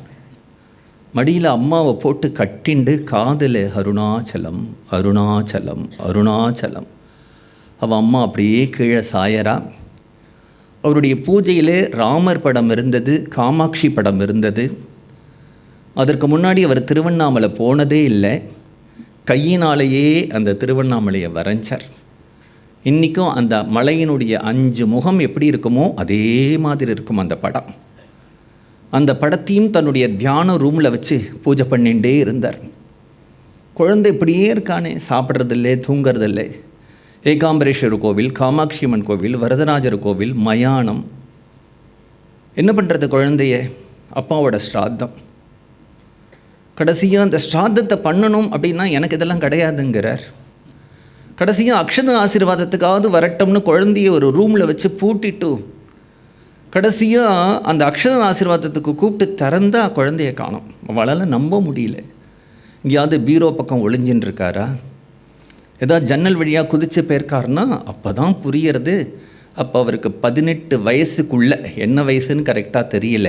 மடியில் அம்மாவை போட்டு கட்டிண்டு காதில் அருணாச்சலம் அருணாச்சலம் அருணாச்சலம். அவள் அம்மா அப்படியே கீழே சாயரா. அவருடைய பூஜையில் ராமர் படம் இருந்தது, காமாட்சி படம் இருந்தது. அதற்கு முன்னாடி அவர் திருவண்ணாமலை போனதே இல்லை. கையினாலேயே அந்த திருவண்ணாமலையை வரைஞ்சார். இன்றைக்கும் அந்த மலையினுடைய 5 முகம் எப்படி இருக்குமோ அதே மாதிரி இருக்கும் அந்த படம். அந்த படத்தையும் தன்னுடைய தியான ரூமில் வச்சு பூஜை பண்ணிகிட்டே இருந்தார். குழந்தை இப்படியே இருக்கானே, சாப்பிட்றதில்லை, தூங்கிறதில்லை. ஏகாம்பரேஸ்வரர் கோவில், காமாட்சி அம்மன் கோவில், வரதராஜர் கோவில், மயானம். என்ன பண்ணுறது குழந்தைய? அப்பாவோட ஸ்ராத்தம். கடைசியாக அந்த ஸ்ராத்தத்தை பண்ணணும் அப்படின்னா எனக்கு இதெல்லாம் கிடையாதுங்கிறார். கடைசியாக அக்ஷத ஆசீர்வாதத்துக்காவது வரட்டும்னு குழந்தைய ஒரு ரூமில் வச்சு பூட்டிட்டு கடைசியாக அந்த அக்ஷத ஆசீர்வாதத்துக்கு கூப்பிட்டு திறந்தா குழந்தைய காணோம். அவளால் நம்ப முடியல. எங்கேயாவது பீரோ பக்கம் ஒளிஞ்சின்னு இருக்காரா, ஏதாவது ஜன்னல் வழியாக குதித்து போயிருக்காருன்னா அப்போ தான் புரியறது. அப்போ அவருக்கு 18 வயசுக்குள்ளே, என்ன வயசுன்னு கரெக்டாக தெரியல,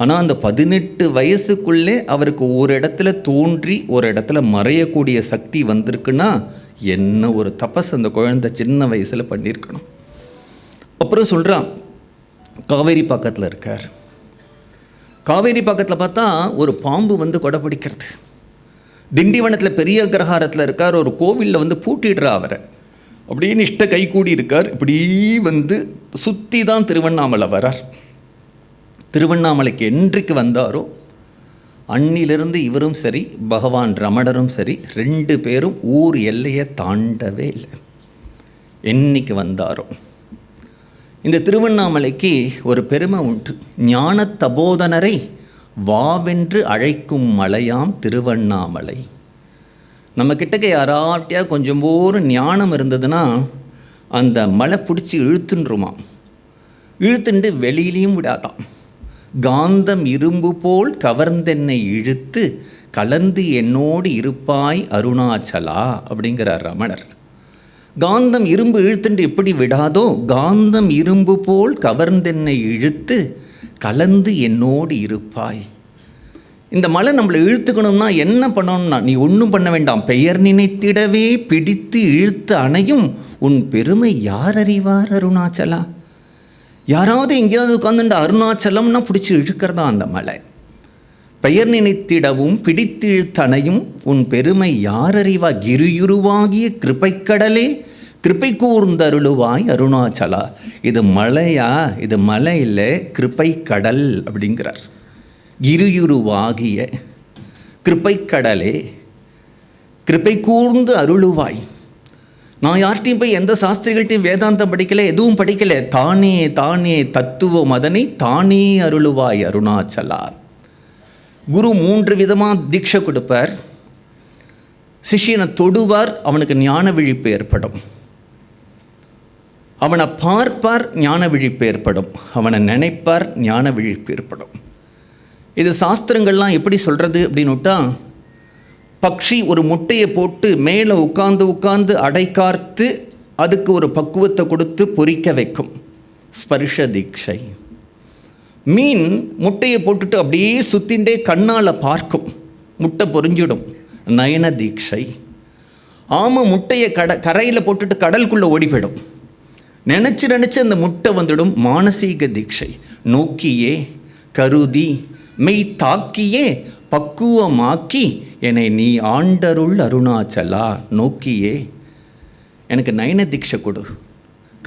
ஆனால் அந்த 18 வயசுக்குள்ளே அவருக்கு ஒரு இடத்துல தோன்றி ஒரு இடத்துல மறையக்கூடிய சக்தி வந்திருக்குன்னா என்ன ஒரு தபஸ் அந்த குழந்தை சின்ன வயசில் பண்ணியிருக்கணும். அப்புறம் சொல்கிறான், காவேரி பக்கத்தில் இருக்கார். காவேரி பக்கத்தில் பார்த்தா ஒரு பாம்பு வந்து கொடை பிடிக்கிறது. திண்டிவனத்தில் பெரிய அக்ரஹாரத்தில் இருக்கார். ஒரு கோவிலில் வந்து பூட்டிடுறா அவரை. அப்படியே நிஷ்ட கை கூடி இருக்கார். இப்படி வந்து சுற்றி தான் திருவண்ணாமலை வரார். திருவண்ணாமலைக்கு என்றைக்கு வந்தாரோ அன்னிலிருந்து இவரும் சரி பகவான் ரமணரும் சரி 2 பேரும் ஊர் எல்லையை தாண்டவே இல்லை. என்னைக்கு வந்தாரோ. இந்த திருவண்ணாமலைக்கு ஒரு பெருமை உண்டு. ஞான தபோதனரை வாவென்று அழைக்கும் மலையாம் திருவண்ணாமலை. நம்ம கிட்டக்க யாராட்டியா கொஞ்சம் போர் ஞானம் இருந்ததுன்னா அந்த மலை பிடிச்சி இழுத்துன்றுமாம். இழுத்துண்டு வெளியிலையும் விடாதான். காந்தம் இரும்பு போல் கவர்ந்தென்னை இழுத்து கலந்து என்னோடு இருப்பாய் அருணாச்சலா அப்படிங்கிறார் ரமணர். காந்தம் இரும்பு இழுத்துண்டு எப்படி விடாதோ, காந்தம் இரும்பு போல் கவர்ந்தென்னை இழுத்து கலந்து என்னோடு இருப்பாய். இந்த மலை நம்மளை இழுத்துக்கணும்னா என்ன பண்ணணும்னா, நீ ஒன்றும் பண்ண வேண்டாம். பெயர் நினைத்திடவே பிடித்து இழுத்து அணையும் உன் பெருமை யார் அறிவார் அருணாச்சலா. யாராவது எங்கேயாவது உட்காந்துட்டு அருணாச்சலம்னா பிடிச்சி இழுக்கிறதா அந்த மலை. பெயர் நினைத்திடவும் பிடித்து இழுத்தணையும் உன் பெருமை யார் அறிவா. கிரியுருவாகிய கிருபைக்கடலே கிருபை கூர்ந்தருளுவாய் அருணாச்சலா. இது மலையா? இது மலை இல்லை, கிருபை கடல் அப்படிங்கிறார். கிரியுருவாகிய கிருபைக்கடலே கிருபை கூர்ந்து அருளுவாய். நான் யார்கிட்டையும் போய் எந்த சாஸ்திரிகள்ட்டையும் வேதாந்தம் படிக்கலை, எதுவும் படிக்கலை. தானே தானே தத்துவம் அதனை தானே அருளுவாய் அருணாச்சலா. குரு 3 விதமாக தீட்சை கொடுப்பார். சிஷியனை தொடுவார், அவனுக்கு ஞான விழிப்பு ஏற்படும். அவனை பார்ப்பார், ஞான விழிப்பு ஏற்படும். அவனை நினைப்பார், ஞான விழிப்பு ஏற்படும். இது சாஸ்திரங்கள்லாம் எப்படி சொல்கிறது அப்படின்னுட்டா, பக்ஷி ஒரு முட்டையை போட்டு மேலே உட்கார்ந்து அடைக்கார்த்து அதுக்கு ஒரு பக்குவத்தை கொடுத்து பொரிக்க வைக்கும், ஸ்பர்ஷ தீட்சை. மீன் முட்டையை போட்டுட்டு அப்படியே சுத்திண்டே கண்ணால் பார்க்கும், முட்டை பொரிஞ்சிடும், நயன தீட்சை. ஆமை முட்டையை கரையில் போட்டுட்டு கடலுக்குள்ளே ஓடி போயிடும், நினச்சி அந்த முட்டை வந்துடும், மானசீக தீட்சை. நோக்கியே கருதி மெய் தாக்கியே பக்குவமாக்கி என்னை நீ ஆண்டருள் அருணாச்சலா. நோக்கியே எனக்கு நயன தீட்சை கொடு,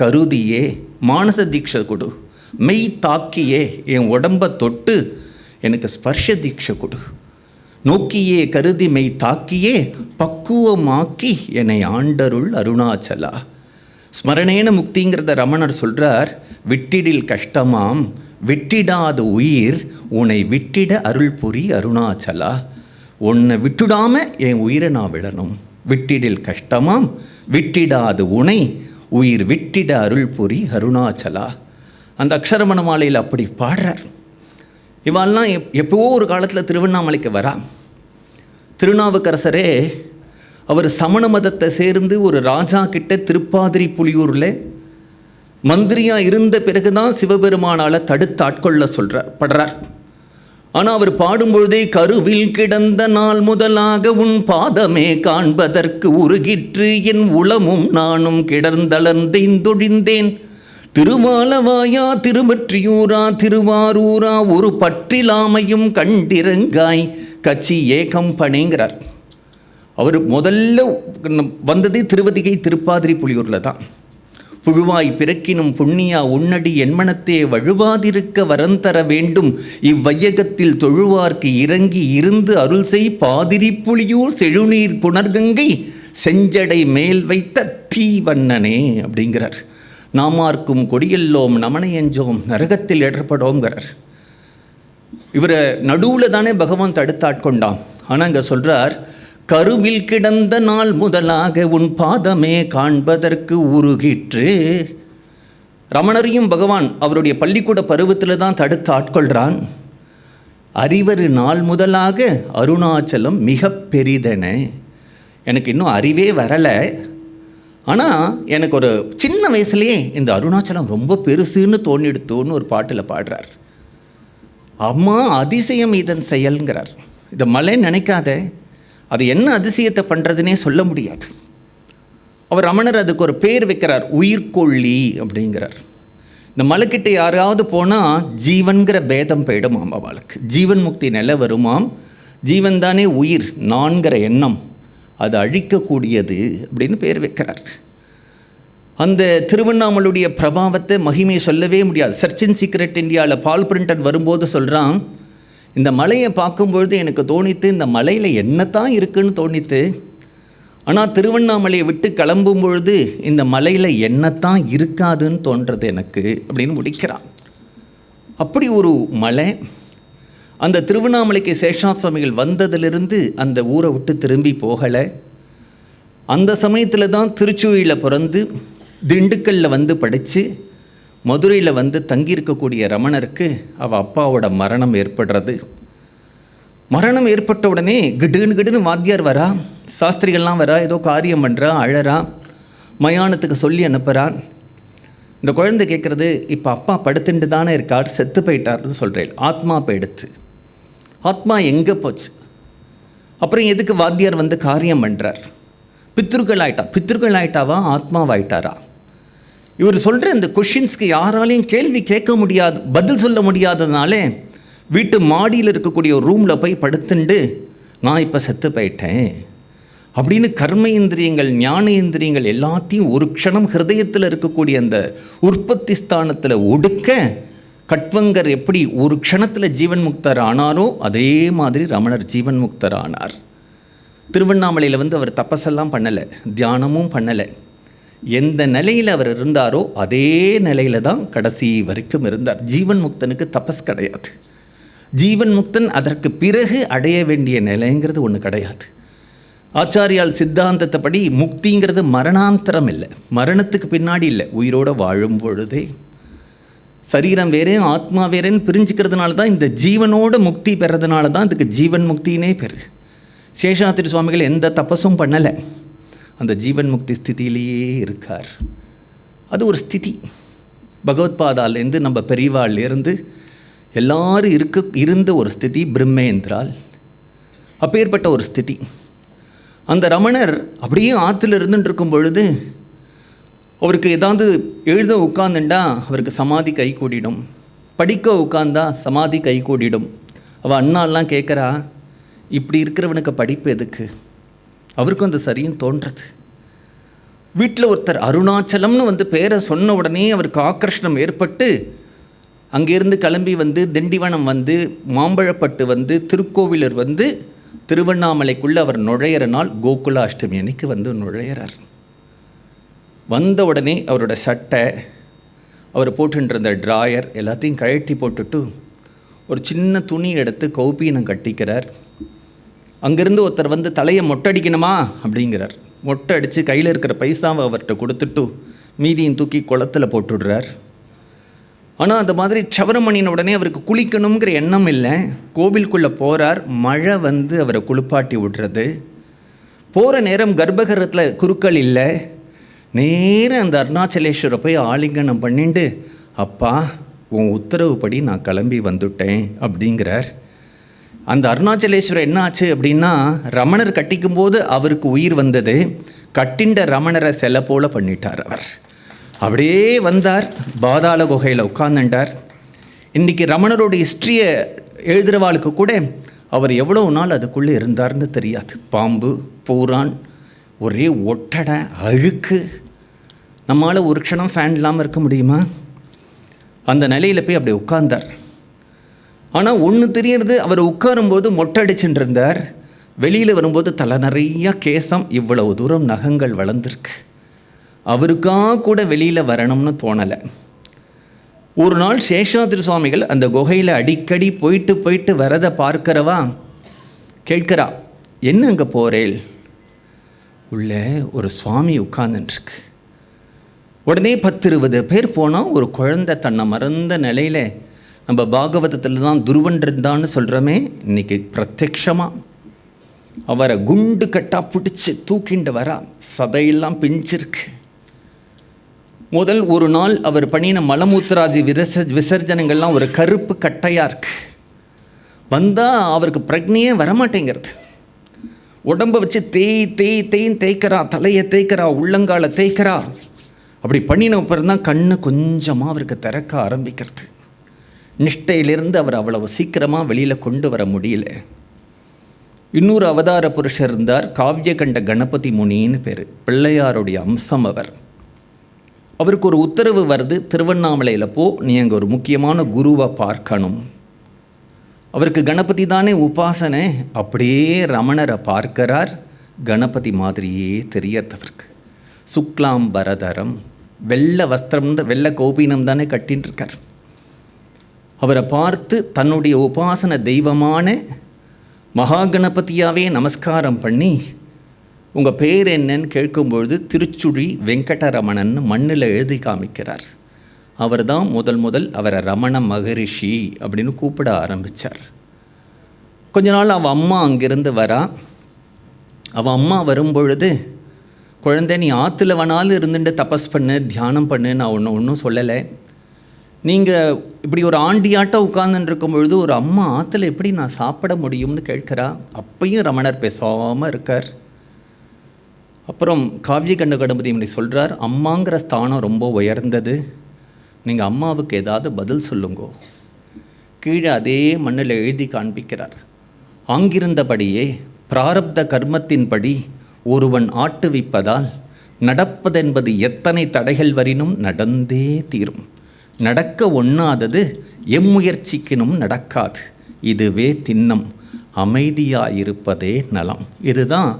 கருதியே மானச தீட்சை கொடு, மெய் தாக்கியே என் உடம்பை தொட்டு எனக்கு ஸ்பர்ஷ தீட்சை கொடு. நோக்கியே கருதி மெய் தாக்கியே பக்குவமாக்கி என்னை ஆண்டருள் அருணாச்சலா. ஸ்மரணேன முக்திங்கிறத ரமணர் சொல்கிறார். விட்டிடில் கஷ்டமாம் விட்டிடாத உயிர் உன்னை விட்டிட அருள் புரி அருணாச்சலா. உன்னை விட்டுடாமல் என் உயிரை நான் விடணும். விட்டிடில் கஷ்டமாம் விட்டிடாது உனை உயிர் விட்டிட அருள் புரி அருணாச்சலா. அந்த அக்ஷரமண மாலையில் அப்படி பாடுறார். இவெல்லாம் எப்போவோ ஒரு காலத்தில் திருவண்ணாமலைக்கு வரா. திருநாவுக்கரசரே அவர் சமண மதத்தை சேர்ந்து ஒரு ராஜா கிட்ட திருப்பாதிரி புலியூரில் மந்திரியாக இருந்த பிறகு தான் சிவபெருமானால் தடுத்து ஆட்கொள்ள படுறார். ஆனால் அவர் பாடும்பொழுதே கருவில் கிடந்த நாள் முதலாக உன் பாதமே காண்பதற்கு உருகிற்று என் உளமும் நானும் கிடர்ந்தளர்ந்தேன் திருமாலவாயா திருவற்றியூரா திருவாரூரா ஒரு பற்றிலாமையும் கண்டிரங்காய் கச்சி ஏகம் பணிங்கிறார். அவர் முதல்ல வந்ததே திருவதிகை திருப்பாதிரி புலியூரில் தான். புழுவாய் பிறக்கினும் புண்ணியா உன்னடி என்மனத்தே வழுவாதிருக்க வரந்தர வேண்டும் இவ்வையகத்தில் தொழுவார்க்கு இறங்கி இருந்து அருள் செய் பாதிரி புலியூர் செழுநீர் புனர்கங்கை செஞ்சடை மேல் வைத்த தீவண்ணனே அப்படிங்கிறார். நாமார்க்கும் கொடியெல்லோம் நமனையஞ்சோம் நரகத்தில் இடர்படோங்கிறார். இவரை நடுவில் தானே பகவான் தடுத்தாட்கொண்டான். ஆனால் இங்கே சொல்கிறார், கருவில் கிடந்த நாள் முதலாக உன் பாதமே காண்பதற்கு உருகிற்று. ரமணரையும் பகவான் அவருடைய பள்ளிக்கூட பருவத்தில் தான் தடுத்து ஆட்கொள்கிறான். அறிவரு நாள் முதலாக அருணாச்சலம் மிக பெரிதென. எனக்கு இன்னும் அறிவே வரலை, ஆனால் எனக்கு ஒரு சின்ன வயசுலேயே இந்த அருணாச்சலம் ரொம்ப பெருசுன்னு தோணிடுத்தோன்னு ஒரு பாட்டில் பாடுறார். அம்மா அதிசயம் இதன் செயல்ங்கிறார். இதை மலை நினைக்காத, அது என்ன அதிசயத்தை பண்ணுறதுனே சொல்ல முடியாது. அவர் ரமணர் அதுக்கு ஒரு பேர் வைக்கிறார், உயிர்கொள்ளி அப்படிங்கிறார். இந்த மலைக்கிட்ட யாராவது போனால் ஜீவன்கிற பேதம் போயிடுமாம் அவளுக்கு, ஜீவன் முக்தி நிலை வருமாம். ஜீவன் தானே உயிர், நான்கிற எண்ணம் அது அழிக்கக்கூடியது அப்படின்னு பேர் வைக்கிறார். அந்த திருவண்ணாமலுடைய பிரபாவத்தை மகிமையை சொல்லவே முடியாது. சர்ச் அண்ட் சீக்ரெட் இந்தியாவில் பால் பிரிண்டன் வரும்போது சொல்கிறான், இந்த மலையை பார்க்கும்பொழுது எனக்கு தோணித்து இந்த மலையில் என்னத்தான் இருக்குன்னு தோணித்து, ஆனால் திருவண்ணாமலையை விட்டு கிளம்பும் பொழுது இந்த மலையில் என்னத்தான் இருக்காதுன்னு தோன்றது எனக்கு அப்படின்னு முடிக்கிறான். அப்படி ஒரு மலை. அந்த திருவண்ணாமலைக்கு சேஷாத் சுவாமிகள் வந்ததிலிருந்து அந்த ஊரை விட்டு திரும்பி போகலை. அந்த சமயத்தில் தான் திருச்சுழியில் பிறந்து திண்டுக்கல்லில் வந்து படித்து மதுரையில் வந்து தங்கியிருக்கக்கூடிய ரமணருக்கு அவள் அப்பாவோட மரணம் ஏற்படுறது. மரணம் ஏற்பட்ட உடனே கிடுன்னு வாத்தியார் வரா, சாஸ்திரிகள்லாம் வரா, ஏதோ காரியம் பண்ணுறா, அழறா. மயானத்துக்கு சொல்லி அனுப்புகிறான். இந்த குழந்தை கேட்குறது, இப்போ அப்பா படுத்துட்டு தானே இருக்கார், செத்து போயிட்டார்னு சொல்கிறேன். ஆத்மா போயிடுத்து. ஆத்மா எங்கே போச்சு? அப்புறம் எதுக்கு வாத்தியார் வந்து காரியம் பண்ணுறார்? பித்ருக்கள் ஆயிட்டாவா, ஆத்மாவாயிட்டாரா? இவர் சொல்கிற இந்த கொஷின்ஸ்க்கு யாராலையும் கேள்வி கேட்க முடியாது, பதில் சொல்ல முடியாததுனாலே வீட்டு மாடியில் இருக்கக்கூடிய ஒரு ரூமில் போய் படுத்துண்டு நான் இப்போ செத்து போயிட்டேன் அப்படின்னு கர்ம இந்திரியங்கள், ஞான இந்திரியங்கள் எல்லாத்தையும் ஒரு க்ஷணம் ஹிருதயத்தில் இருக்கக்கூடிய அந்த உற்பத்தி ஸ்தானத்தில் ஒடுக்க கட்வங்கர் எப்படி ஒரு க்ஷணத்தில் ஜீவன் முக்தர் ஆனாரோ அதே மாதிரி ரமணர் ஜீவன் முக்தர் ஆனார். திருவண்ணாமலையில் வந்து அவர் தபஸெல்லாம் பண்ணலை, தியானமும் பண்ணலை. எந்த நிலையில் அவர் இருந்தாரோ அதே நிலையில் தான் கடைசி வரைக்கும் இருந்தார். ஜீவன் முக்தனுக்கு தபஸ் கிடையாது. ஜீவன் முக்தன் அதற்கு பிறகு அடைய வேண்டிய நிலைங்கிறது ஒன்று கிடையாது. ஆச்சாரியால் சித்தாந்தத்தைப்படி முக்திங்கிறது மரணாந்தரம் இல்லை, மரணத்துக்கு பின்னாடி இல்லை, உயிரோடு வாழும் பொழுதே. சரீரம் வேறே ஆத்மா வேறேன்னு பிரிஞ்சுக்கிறதுனால தான் இந்த ஜீவனோட முக்தி பெறதுனால தான் இதுக்கு ஜீவன் முக்தினே பெரு. சேஷாத்திரி சுவாமிகள் எந்த தபஸும் பண்ணலை, அந்த ஜீவன் முக்தி ஸ்திதியிலேயே இருக்கார். அது ஒரு ஸ்திதி. பகவத்பாதாலேருந்து நம்ம பெரியவாள்லேருந்து எல்லாரும் இருந்த ஒரு ஸ்திதி பிரம்மேந்திரால். அப்பேற்பட்ட ஒரு ஸ்திதி. அந்த ரமணர் அப்படியே ஆற்றுல இருந்துட்டு இருக்கும் பொழுது அவருக்கு ஏதாவது எழுத உட்காந்துண்டா அவருக்கு சமாதி கை கூடிடும், படிக்க உட்காந்தா சமாதி கை கூடிடும். அவள் அண்ணாலாம் கேட்குறா, இப்படி இருக்கிறவனுக்கு படிப்பு எதுக்கு? அவருக்கும் அந்த சரின்னு தோன்றது. வீட்டில் ஒருத்தர் அருணாச்சலம்னு வந்து பேரை சொன்ன உடனே அவருக்கு ஆக்கர்ஷணம் ஏற்பட்டு அங்கேருந்து கிளம்பி வந்து திண்டிவனம் வந்து மாம்பழப்பட்டு வந்து திருக்கோவிலூர் வந்து திருவண்ணாமலைக்குள்ளே அவர் நுழையிற நாள் கோகுலாஷ்டமி அன்னைக்கு வந்து நுழையிறார். வந்த உடனே அவரோட சட்டை, அவர் போட்டுருந்த ட்ராயர் எல்லாத்தையும் கழட்டி போட்டுட்டு ஒரு சின்ன துணி எடுத்து கௌபீனம் கட்டிக்கிறார். அங்கேருந்து ஒருத்தர் வந்து தலையை மொட்டடிக்கணுமா அப்படிங்கிறார். மொட்டை அடித்து கையில் இருக்கிற பைசாவை அவர்கிட்ட கொடுத்துட்டு மீதியும் தூக்கி குளத்தில் போட்டுடுறார். ஆனால் அந்த மாதிரி சவரமணின உடனே அவருக்கு குளிக்கணுங்கிற எண்ணம் இல்லை. கோவிலுக்குள்ளே போகிறார், மழை வந்து அவரை குளிப்பாட்டி விடுறது. போகிற நேரம் கர்ப்பகிரகத்தில் குருக்கள் இல்லை. நேராக அந்த அருணாச்சலேஸ்வரை போய் ஆலிங்கனம் பண்ணிட்டு, அப்பா உன் உத்தரவுப்படி நான் கிளம்பி வந்துட்டேன் அப்படிங்கிறார். அந்த அருணாச்சலேஸ்வரர் என்ன ஆச்சு அப்படின்னா, ரமணர் கட்டிக்கும்போது அவருக்கு உயிர் வந்தது, கட்டிண்ட ரமணரை சிலை போல பண்ணிட்டார். அவர் அப்படியே வந்தார், பாதாள குகையில் உட்கார்ந்துட்டார். இன்றைக்கி ரமணரோட ஹிஸ்ட்ரியை எழுதுகிறவாளுக்கு கூட அவர் எவ்வளோ நாள் அதுக்குள்ளே இருந்தார்னு தெரியாது. பாம்பு, பூரான், ஒரே ஒட்டடை, அழுக்கு. நம்மளால் ஒரு க்ஷணம் ஃபேன் இல்லாமல் இருக்க முடியுமா? அந்த நிலையில் போய் அப்படி உட்கார்ந்தார். ஆனால் ஒன்று தெரியறது, அவர் உட்காரும்போது மொட்டை அடிச்சுட்டு இருந்தார். வெளியில் வரும்போது தலை நிறையா கேசம், இவ்வளவு தூரம் நகங்கள் வளர்ந்துருக்கு. அவருக்காக கூட வெளியில் வரணும்னு தோணலை. ஒரு நாள் சேஷாத்திரி சுவாமிகள் அந்த குகையில் அடிக்கடி போயிட்டு வரதை பார்க்கிறவா கேட்கிறா, என்ன அங்கே போகிறேள்? உள்ளே ஒரு சுவாமி உட்கார்ந்துட்டுருக்கு. உடனே 10-20 பேர் போனால் ஒரு குழந்தை தன்னை மறந்த நிலையில், நம்ம பாகவதத்தில் தான் துருவன் இருந்தான்னு சொல்கிறோமே, இன்றைக்கி பிரத்யக்ஷமாக அவரை குண்டு கட்டாக பிடிச்சி தூக்கிண்டு வரா. சதையெல்லாம் பிஞ்சிருக்கு. முதல் ஒரு நாள் அவர் பண்ணின மலமூத்திராதி விசர்ஜனங்கள்லாம் ஒரு கருப்பு கட்டையாக இருக்கு. வந்தால் அவருக்கு பிரக்னையே வரமாட்டேங்கிறது. உடம்பை வச்சு தேய்ன்னு தேய்க்கிறா, தலையை தேய்க்கிறா, உள்ளங்காலை தேய்க்கிறா. அப்படி பண்ணின அப்புறம் தான் கண்ணு கொஞ்சமாக அவருக்கு திறக்க ஆரம்பிக்கிறது. நிஷ்டையிலிருந்து அவர் அவ்வளவு சீக்கிரமாக வெளியில் கொண்டு வர முடியல. இன்னொரு அவதார புருஷர் இருந்தார், காவியகண்ட கணபதி முனின்னு பேர், பிள்ளையாருடைய அம்சம் அவர். அவருக்கு ஒரு உத்தரவு வருது, திருவண்ணாமலையில் போ, நீ அங்கே ஒரு முக்கியமான குருவை பார்க்கணும். அவருக்கு கணபதி தானே உபாசனை. அப்படியே ரமணரை பார்க்கிறார், கணபதி மாதிரியே தெரியறதவருக்கு. சுக்லாம் பரதரம், வெள்ளை வஸ்திரம், வெள்ளை கோபீனம் தானே கட்டின்னு இருக்கார். அவரை பார்த்து தன்னுடைய உபாசன தெய்வமான மகாகணபதியாவே நமஸ்காரம் பண்ணி, உங்கள் பேர் என்னன்னு கேட்கும்பொழுது திருச்சுழி வெங்கடரமணன் மண்ணில் எழுதி காமிக்கிறார். அவர் தான் முதல் அவரை ரமண மகரிஷி அப்படின்னு கூப்பிட ஆரம்பித்தார். கொஞ்ச நாள் அவள் அம்மா அங்கிருந்து வரா. அவள் அம்மா வரும்பொழுது குழந்தை நீ ஆற்றுல வேணாலும் இருந்துட்டு தபஸ் பண்ணு, தியானம் பண்ணு, நான் ஒன்றும் சொல்லலை. நீங்கள் இப்படி ஒரு ஆண்டியாட்டம் உட்கார்ந்துட்டு இருக்கும் பொழுது ஒரு அம்மா ஆற்றுல எப்படி நான் சாப்பிட முடியும்னு கேட்குறா. அப்பையும் ரமணர் பேசாமல் இருக்கார். அப்புறம் காவியகண்ட கணபதி இப்படி சொல்கிறார், அம்மாங்கிற ஸ்தானம் ரொம்ப உயர்ந்தது, நீங்கள் அம்மாவுக்கு ஏதாவது பதில் சொல்லுங்கோ. கீழே அதே மண்ணில் எழுதி காண்பிக்கிறார். ஆங்கிருந்தபடியே பிராரப்த கர்மத்தின்படி ஒருவன் ஆட்டுவிப்பதால் நடப்பதென்பது எத்தனை தடைகள் வரினும் நடந்தே தீரும். நடக்க ஒண்ணாதது எம்முயற்சிக்கினும் நடக்காது. இதுவே திண்ணம், அமைதியாயிருப்பதே நலம். இதுதான்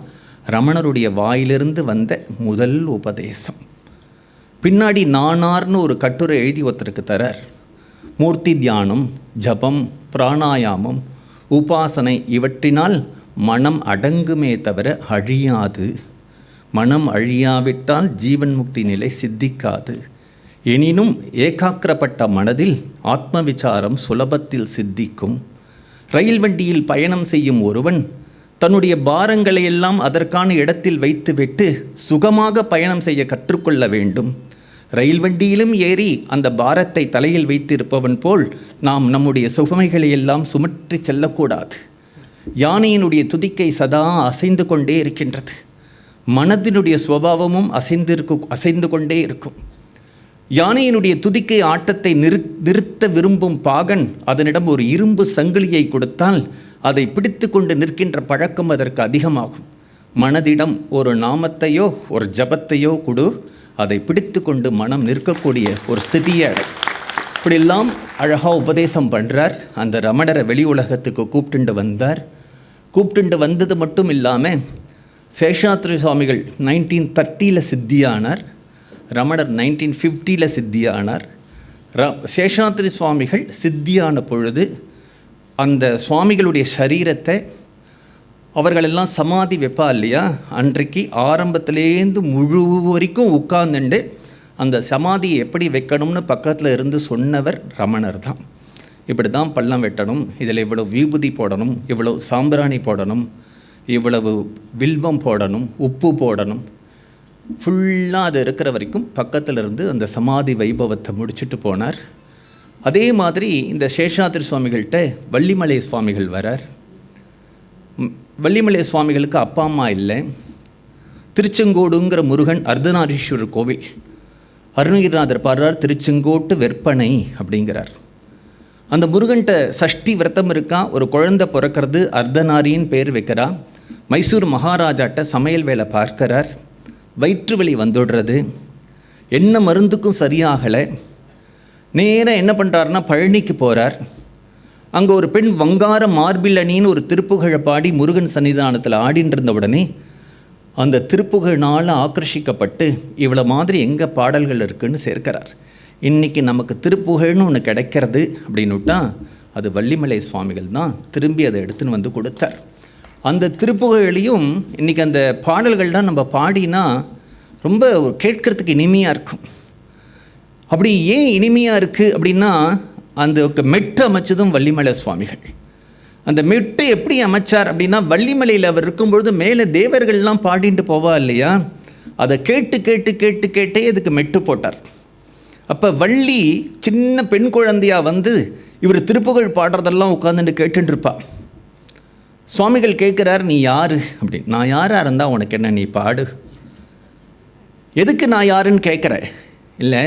ரமணருடைய வாயிலிருந்து வந்த முதல் உபதேசம். பின்னாடி நானார்னு ஒரு கட்டுரை எழுதி ஒருத்தருக்கு தரார். மூர்த்தி தியானம், ஜபம், பிராணாயாமம், உபாசனை இவற்றினால் மனம் அடங்குமே தவிர அழியாது. மனம் அழியாவிட்டால் ஜீவன் முக்தி நிலை சித்திக்காது. எனினும் ஏகாக்கிரப்பட்ட மனதில் ஆத்ம விசாரம் சுலபத்தில் சித்திக்கும். ரயில் வண்டியில் பயணம் செய்யும் ஒருவன் தன்னுடைய பாரங்களை எல்லாம் அதற்கான இடத்தில் வைத்துவிட்டு சுகமாக பயணம் செய்ய கற்றுக்கொள்ள வேண்டும். ரயில் வண்டியிலும் ஏறி அந்த பாரத்தை தலையில் வைத்திருப்பவன் போல் நாம் நம்முடைய சுகமைகளை எல்லாம் சுமற்றி செல்லக்கூடாது. யானையினுடைய துதிக்கை சதா அசைந்து கொண்டே இருக்கின்றது. மனதினுடைய சுபாவமும் அசைந்து கொண்டே இருக்கும். யானையினுடைய துதிக்கை ஆட்டத்தை நிறுத்த விரும்பும் பாகன் அதனிடம் ஒரு இரும்பு சங்கிலியை கொடுத்தால் அதை பிடித்து கொண்டு நிற்கின்ற பழக்கம் அதற்கு அதிகமாகும். மனதிடம் ஒரு நாமத்தையோ ஒரு ஜபத்தையோ கொடு, அதை பிடித்து கொண்டு மனம் நிற்கக்கூடிய ஒரு ஸ்திதியை அடை. இப்படியெல்லாம் அழகாக உபதேசம் பண்ணுறார். அந்த ரமணரை வெளி உலகத்துக்கு கூப்பிட்டுண்டு வந்தார். கூப்பிட்டுண்டு வந்தது மட்டும் இல்லாமல் சேஷாத்ரி சுவாமிகள் 1930 சித்தியானார். ரமணர் 1950 சித்தியானார். சேஷாத்ரி சுவாமிகள் சித்தியான பொழுது அந்த சுவாமிகளுடைய சரீரத்தை அவர்களெல்லாம் சமாதி வைப்பா இல்லையா, அன்றைக்கு ஆரம்பத்திலேருந்து முழு வரைக்கும் உட்கார்ந்துண்டு அந்த சமாதியை எப்படி வைக்கணும்னு பக்கத்தில் இருந்து சொன்னவர் ரமணர் தான். இப்படி தான் பள்ளம் வெட்டணும், இதில் இவ்வளவு விபூதி போடணும், இவ்வளவு சாம்பிராணி போடணும், இவ்வளவு வில்வம் போடணும், உப்பு போடணும், ஃபுல்லாக அது இருக்கிற வரைக்கும் பக்கத்தில் இருந்து அந்த சமாதி வைபவத்தை முடிச்சுட்டு போனார். அதே மாதிரி இந்த சேஷாத்ரி சுவாமிகள்கிட்ட வள்ளிமலை சுவாமிகள் வரார். வள்ளிமலை சுவாமிகளுக்கு அப்பா அம்மா இல்லை. திருச்செங்கோடுங்கிற முருகன் அர்த்தநாரீஸ்வரர் கோவில். அருணகிரிநாதர் பாடுறார், திருச்செங்கோட்டு வெற்பனை அப்படிங்கிறார். அந்த முருகன்கிட்ட சஷ்டி விரதம் இருக்கா, ஒரு குழந்தை பிறக்கிறது, அர்த்தநாரின்னு பேர் வைக்கிறா. மைசூர் மகாராஜாட்ட சமையல் வேலை பார்க்கிறார். வயிற்று வலி வந்துடுறது, என்ன மருந்துக்கும் சரியாகலை. நேராக என்ன பண்ணுறாருன்னா பழனிக்கு போகிறார். அங்கே ஒரு பெண் வங்கார மார்பில் அணின்னு ஒரு திருப்புகழை பாடி முருகன் சன்னிதானத்தில் ஆடின்னு இருந்த உடனே அந்த திருப்புகழ்னால் ஆக்கர்ஷிக்கப்பட்டு இவ்வளோ மாதிரி எங்கே பாடல்கள் இருக்குதுன்னு சேர்க்கிறார். இன்றைக்கி நமக்கு திருப்புகழ்னு ஒன்று கிடைக்கிறது அப்படின்னுட்டா அது வள்ளிமலை சுவாமிகள் தான் திரும்பி அதை எடுத்துன்னு வந்து கொடுத்தார். அந்த திருப்புகழையும் இன்றைக்கி அந்த பாடல்கள் தான் நம்ம பாடினா ரொம்ப கேட்கறதுக்கு இனிமையாக இருக்கும். அப்படி ஏன் இனிமையாக இருக்குது அப்படின்னா அந்த மெட்டு அமைச்சதும் வள்ளிமலை சுவாமிகள். அந்த மெட்டை எப்படி அமைச்சார் அப்படின்னா, வள்ளிமலையில் அவர் இருக்கும்பொழுது மேலே தேவர்கள்லாம் பாடிட்டு போவா இல்லையா, அதை கேட்டு கேட்டு கேட்டு கேட்டே அதுக்கு மெட்டு போட்டார். அப்போ வள்ளி சின்ன பெண் குழந்தையாக வந்து இவர் திருப்புகழ் பாடுறதெல்லாம் உட்காந்துட்டு கேட்டுருப்பா. சுவாமிகள் கேட்குறார், நீ யார் அப்படின்னு. நான் யாராக இருந்தால் உனக்கு என்ன, நீ பாடு. எதுக்கு நான் யாருன்னு கேட்குற? இல்லை,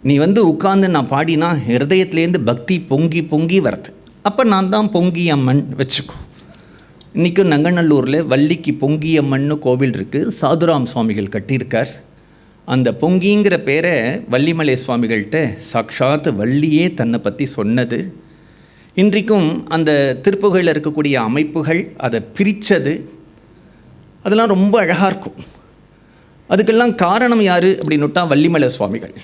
நீ வந்து உட்கார்ந்து நான் பாடினா ஹிருதயத்துலேருந்து பக்தி பொங்கி பொங்கி வரது. அப்போ நான் தான் பொங்கி அம்மன் வச்சுக்கோ. இன்றைக்கும் நங்கநல்லூரில் வள்ளிக்கு பொங்கி அம்மன்னு கோவில் இருக்குது. சாதுராம் சுவாமிகள் கட்டியிருக்கார். அந்த பொங்கிங்கிற பேரை வள்ளிமலை சுவாமிகள்கிட்ட சாக்ஷாத் வள்ளியே தன்னை பற்றி சொன்னது. இன்றைக்கும் அந்த திருப்புகளில் இருக்கக்கூடிய அமைப்புகள் அதை பிரித்தது, அதெல்லாம் ரொம்ப அழகாக இருக்கும். அதுக்கெல்லாம் காரணம் யார் அப்படின்னுட்டா வள்ளிமலை சுவாமிகள்.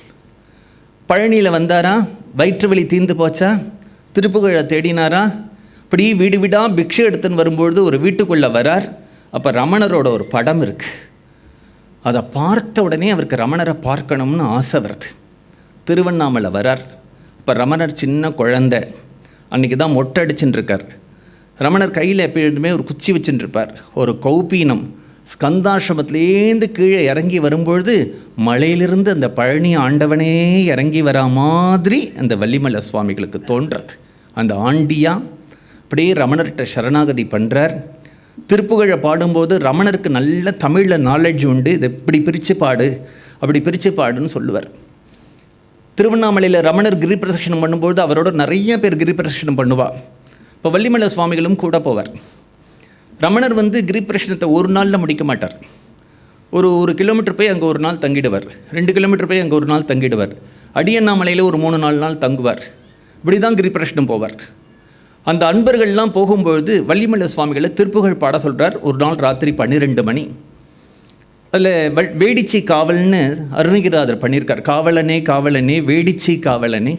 பழனியில் வந்தாரா, வயிற்று வலி தீர்ந்து போச்சா, திருப்புகழை தேடினாரா, இப்படி வீடு வீடாக பிக்ஷை எடுத்துன்னு வரும்பொழுது ஒரு வீட்டுக்குள்ளே வரார். அப்போ ரமணரோட ஒரு படம் இருக்குது. அதை பார்த்த உடனே அவருக்கு ரமணரை பார்க்கணும்னு ஆசை வருது. திருவண்ணாமலை வரார். இப்போ ரமணர் சின்ன குழந்தை, அன்றைக்கி தான் மொட்டை அடிச்சுட்டு இருக்கார். ரமணர் கையில் எப்பொழுதுமே ஒரு குச்சி வச்சுட்டு இருப்பார். ஒரு கௌபீனம் ஸ்கந்தாசிரமத்திலேருந்து கீழே இறங்கி வரும்பொழுது மலையிலிருந்து அந்த பழனி ஆண்டவனே இறங்கி வரா மாதிரி அந்த வள்ளிமலை சுவாமிகளுக்கு தோன்றது. அந்த ஆண்டியா அப்படியே ரமணர்கிட்ட சரணாகதி பண்ணுறார். திருப்புகழை பாடும்போது ரமணருக்கு நல்ல தமிழில் நாலேஜ் உண்டு. இது இப்படி பிரித்து பாடு, அப்படி பிரித்து பாடுன்னு சொல்லுவார். திருவண்ணாமலையில் ரமணர் கிரி பிரதட்சணம் பண்ணும்போது அவரோட நிறைய பேர் கிரி பிரதட்சணம் பண்ணுவாள். இப்போ வள்ளிமலை சுவாமிகளும் கூட போவார். ரமணர் கிரி பிரதட்சணத்தை ஒரு நாளில் முடிக்க மாட்டார். ஒரு கிலோமீட்டர் போய் அங்கே ஒரு நாள் தங்கிடுவார், 2 கிலோமீட்டர் போய் அங்கே ஒரு நாள் தங்கிடுவார், அடியண்ணாமலையில் ஒரு 3-4 நாள் தங்குவார். இப்படி தான் கிரி பிரதட்சணம் போவார். அந்த அன்பர்கள்லாம் போகும்பொழுது வள்ளிமலை சுவாமிகளை திருப்புகழ் பாட சொல்கிறார். ஒரு நாள் ராத்திரி 12 மணி. அதில் வேடிச்சி காவல்னு அருணகிரிநாதர் பண்ணியிருக்கார். காவலனே காவலனே வேடிச்சி காவலனே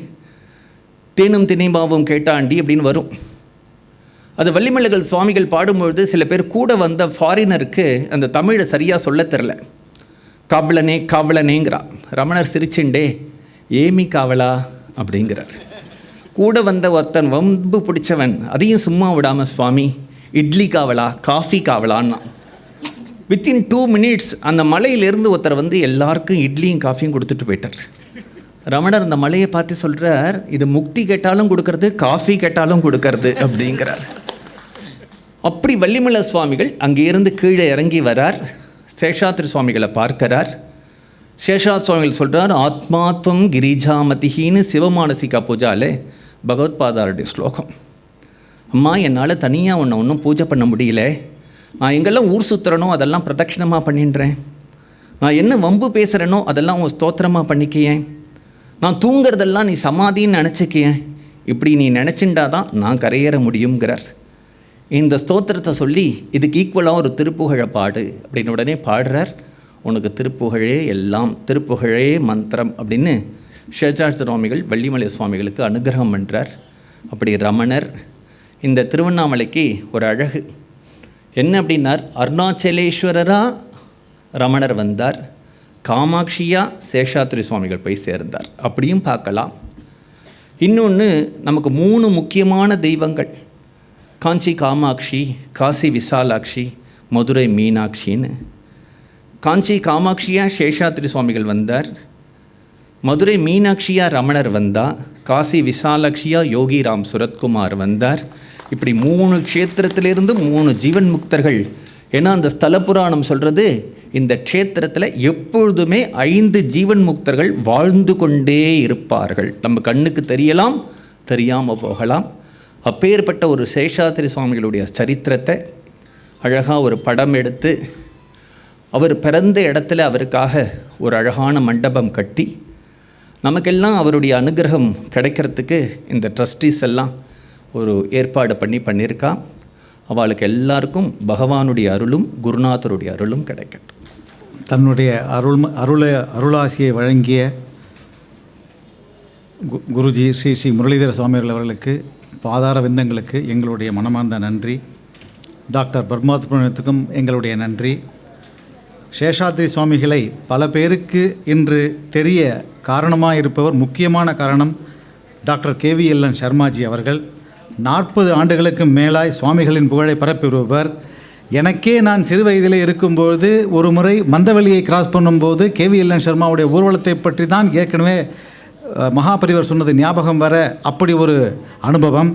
தேனும் திணைமாவும் கேட்டாண்டி அப்படின்னு வரும். அது வள்ளிமலைகள் சுவாமிகள் பாடும்பொழுது சில பேர் கூட வந்த ஃபாரினருக்கு அந்த தமிழை சரியாக சொல்ல தெரில. காவலனே காவலனேங்கிறா. ரமணர் சிரிச்சுண்டே ஏமி காவலா அப்படிங்கிறார். கூட வந்த ஒருத்தன் வம்பு பிடிச்சவன் அதையும் சும்மா விடாமல் சுவாமி இட்லி காவலா காஃபி காவலான்னா. வித்தின் 2 minutes அந்த மலையிலேருந்து ஒருத்தர் எல்லாருக்கும் இட்லியும் காஃபியும் கொடுத்துட்டு போயிட்டார். ரமணர் அந்த மலையை பார்த்து சொல்கிறார், இது முக்தி கேட்டாலும் கொடுக்கறது, காஃபி கேட்டாலும் கொடுக்கறது அப்படிங்கிறார். அப்படி வள்ளிமலை சுவாமிகள் அங்கேருந்து கீழே இறங்கி வரார். சேஷாத்ரி சுவாமிகளை பார்க்கிறார். சேஷாத் சுவாமிகள் சொல்கிறார், ஆத்மாத்வம் கிரிஜாமதிஹின்னு சிவமானசிகா பூஜாலே பகவத்பாதாருடைய ஸ்லோகம். அம்மா, என்னால் தனியாக ஒன்றும் பூஜை பண்ண முடியல. நான் எங்கெல்லாம் ஊர் சுற்றுறனோ அதெல்லாம் பிரதட்சிணமாக பண்ணின்றேன். நான் என்ன வம்பு பேசுகிறேனோ அதெல்லாம் உன் ஸ்தோத்திரமாக பண்ணிக்கியேன். நான் தூங்கிறதெல்லாம் நீ சமாதின்னு நினச்சிக்கியேன். இப்படி நீ நினச்சிண்டாதான் நான் கரையேற முடியுங்கிறார். இந்த ஸ்தோத்திரத்தை சொல்லி இதுக்கு ஈக்குவலாக ஒரு திருப்புகழை பாடு அப்படின்னு உடனே பாடுறார். உனக்கு திருப்புகழே எல்லாம், திருப்புகழே மந்திரம் அப்படின்னு சேஷாத்ரி சுவாமிகள் வள்ளிமலை சுவாமிகளுக்கு அனுகிரகம் பண்ணுறார். அப்படி ரமணர் இந்த திருவண்ணாமலைக்கு ஒரு அழகு என்ன அப்படின்னார், அருணாச்சலேஸ்வரராக ரமணர் வந்தார், காமாட்சியாக சேஷாத்ரி சுவாமிகள் போய் சேர்ந்தார். அப்படியும் பார்க்கலாம். இன்னொன்று, நமக்கு 3 முக்கியமான தெய்வங்கள், காஞ்சி காமாட்சி, காசி விசாலாட்சி, மதுரை மீனாட்சின்னு. காஞ்சி காமாட்சியாக சேஷாத்ரி சுவாமிகள் வந்தார், மதுரை மீனாட்சியாக ரமணர் வந்தார், காசி விசாலாட்சியாக யோகிராம் சுரத்குமார் வந்தார். இப்படி 3 க்ஷேத்திரத்திலிருந்து 3 ஜீவன் முக்தர்கள். ஏன்னா அந்த ஸ்தல புராணம் சொல்கிறது, இந்த க்ஷேத்திரத்தில் எப்பொழுதுமே 5 ஜீவன் முக்தர்கள் வாழ்ந்து கொண்டே இருப்பார்கள். நம்ம கண்ணுக்கு தெரியலாம், தெரியாமல் போகலாம். அப்பேற்பட்ட ஒரு சேஷாத்ரி சுவாமிகளுடைய சரித்திரத்தை அழகாக ஒரு படம் எடுத்து, அவர் பிறந்த இடத்துல அவருக்காக ஒரு அழகான மண்டபம் கட்டி, நமக்கெல்லாம் அவருடைய அனுகிரகம் கிடைக்கிறதுக்கு இந்த ட்ரஸ்டீஸ் எல்லாம் ஒரு ஏற்பாடு பண்ணியிருக்கா. அவளுக்கு பகவானுடைய அருளும் குருநாதருடைய அருளும் கிடைக்கட்டும். தன்னுடைய அருளாசியை வழங்கிய குருஜி ஸ்ரீ ஸ்ரீ முரளிதர சுவாமிகள் அவர்களுக்கு பாதார விந்தங்களுக்கு எங்களுடைய மனமார்ந்த நன்றி. டாக்டர் பரமாத்மனுக்கும் எங்களுடைய நன்றி. சேஷாத்ரி சுவாமிகளை பல பேருக்கு இன்று தெரிய காரணமாக இருப்பவர், முக்கியமான காரணம் டாக்டர் KVLN சர்மாஜி அவர்கள். 40 ஆண்டுகளுக்கு மேலாய் சுவாமிகளின் புகழை பரப்பி வருபவர். எனக்கே நான் சிறு வயதிலே இருக்கும்போது ஒரு முறை மந்தவெளியை கிராஸ் பண்ணும்போது KVLN சர்மாவுடைய ஊர்வலத்தை பற்றி தான் ஏற்கனவே மகாபரிவர் சொன்னது ஞாபகம் வர, அப்படி ஒரு அனுபவம்.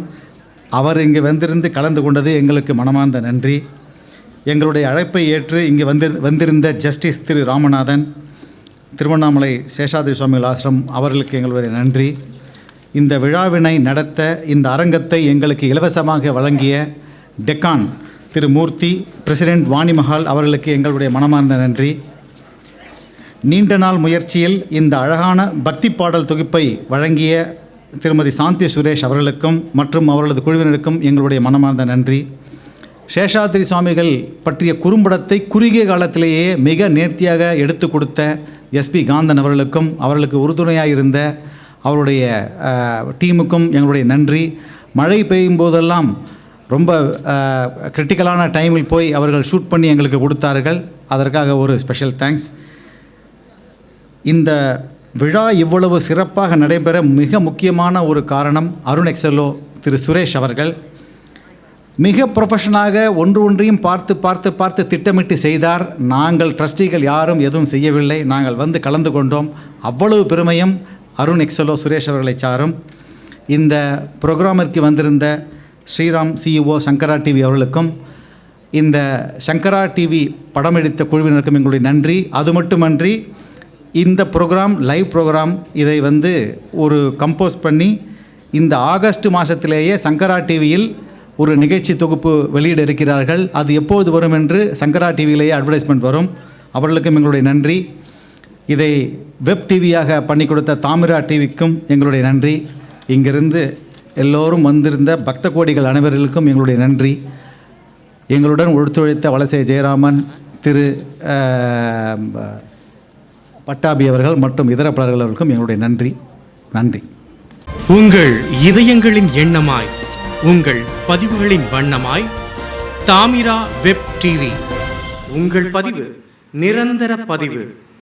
அவர் இங்கே வந்திருந்து கலந்து கொண்டது எங்களுக்கு மனமார்ந்த நன்றி. எங்களுடைய அழைப்பை ஏற்று இங்கே வந்திருந்த ஜஸ்டிஸ் திரு ராமநாதன், திருவண்ணாமலை சேஷாத்ரி சுவாமிகள் ஆசிரம் அவர்களுக்கு எங்களுடைய நன்றி. இந்த விழாவினை நடத்த, இந்த அரங்கத்தை எங்களுக்கு இலவசமாக வழங்கிய டெக்கான் திரு மூர்த்தி, பிரசிடென்ட் வாணிமஹால் அவர்களுக்கு எங்களுடைய மனமார்ந்த நன்றி. நீண்ட நாள் முயற்சியில் இந்த அழகான பக்தி பாடல் தொகுப்பை வழங்கிய திருமதி சாந்தி சுரேஷ் அவர்களுக்கும் மற்றும் அவர்களது குழுவினருக்கும் எங்களுடைய மனமார்ந்த நன்றி. சேஷாத்ரி சுவாமிகள் பற்றிய குறும்படத்தை குறுகிய காலத்திலேயே மிக நேர்த்தியாக எடுத்து கொடுத்த SP காந்தன் அவர்களுக்கும் அவர்களுக்கு உறுதுணையாக இருந்த அவருடைய டீமுக்கும் எங்களுடைய நன்றி. மழை பெய்யும் போதெல்லாம் ரொம்ப கிரிட்டிக்கலான டைமில் போய் அவர்கள் ஷூட் பண்ணி எங்களுக்கு கொடுத்தார்கள். அதற்காக ஒரு ஸ்பெஷல் தேங்க்ஸ். இந்த விழா இவ்வளவு சிறப்பாக நடைபெற மிக முக்கியமான ஒரு காரணம் அருண் எக்ஸலோ திரு சுரேஷ் அவர்கள். மிக ப்ரொஃபஷனாக ஒன்றையும் பார்த்து திட்டமிட்டு செய்தார். நாங்கள் ட்ரஸ்டிகள் யாரும் எதுவும் செய்யவில்லை, நாங்கள் வந்து கலந்து கொண்டோம். அவ்வளவு பெருமையும் அருண் எக்ஸலோ சுரேஷ் அவர்களை சாரும். இந்த ப்ரோக்ராமிற்கு வந்திருந்த ஸ்ரீராம் CEO சங்கரா டிவி அவர்களுக்கும் இந்த சங்கரா டிவி படம் எடுத்த குழுவினருக்கும் எங்களுடைய நன்றி. அது மட்டுமன்றி இந்த ப்ரோக்ராம் லைவ் ப்ரோக்ராம் இதை வந்து ஒரு கம்போஸ் பண்ணி இந்த ஆகஸ்ட் மாதத்திலேயே சங்கரா டிவியில் ஒரு நிகழ்ச்சி தொகுப்பு வெளியிட இருக்கிறார்கள். அது எப்போது வரும் என்று சங்கரா டிவியிலேயே அட்வர்டைஸ்மெண்ட் வரும். அவர்களுக்கும் எங்களுடைய நன்றி. இதை வெப் டிவியாக பண்ணி கொடுத்த தாமிரா டிவிக்கும் எங்களுடைய நன்றி. இங்கிருந்து எல்லோரும் வந்திருந்த பக்த கோடிகள் அனைவர்களுக்கும் எங்களுடைய நன்றி. எங்களுடன் ஒத்துழைத்த வலசை ஜெயராமன், திரு பட்டாபி அவர்கள் மற்றும் இதர பலர்களுக்கும் எங்களுடைய நன்றி. உங்கள் இதயங்களின் எண்ணமாய், உங்கள் பதிவுகளின் வண்ணமாய் தாமிரா வெப் டிவி. உங்கள் பதிவு நிரந்தர பதிவு.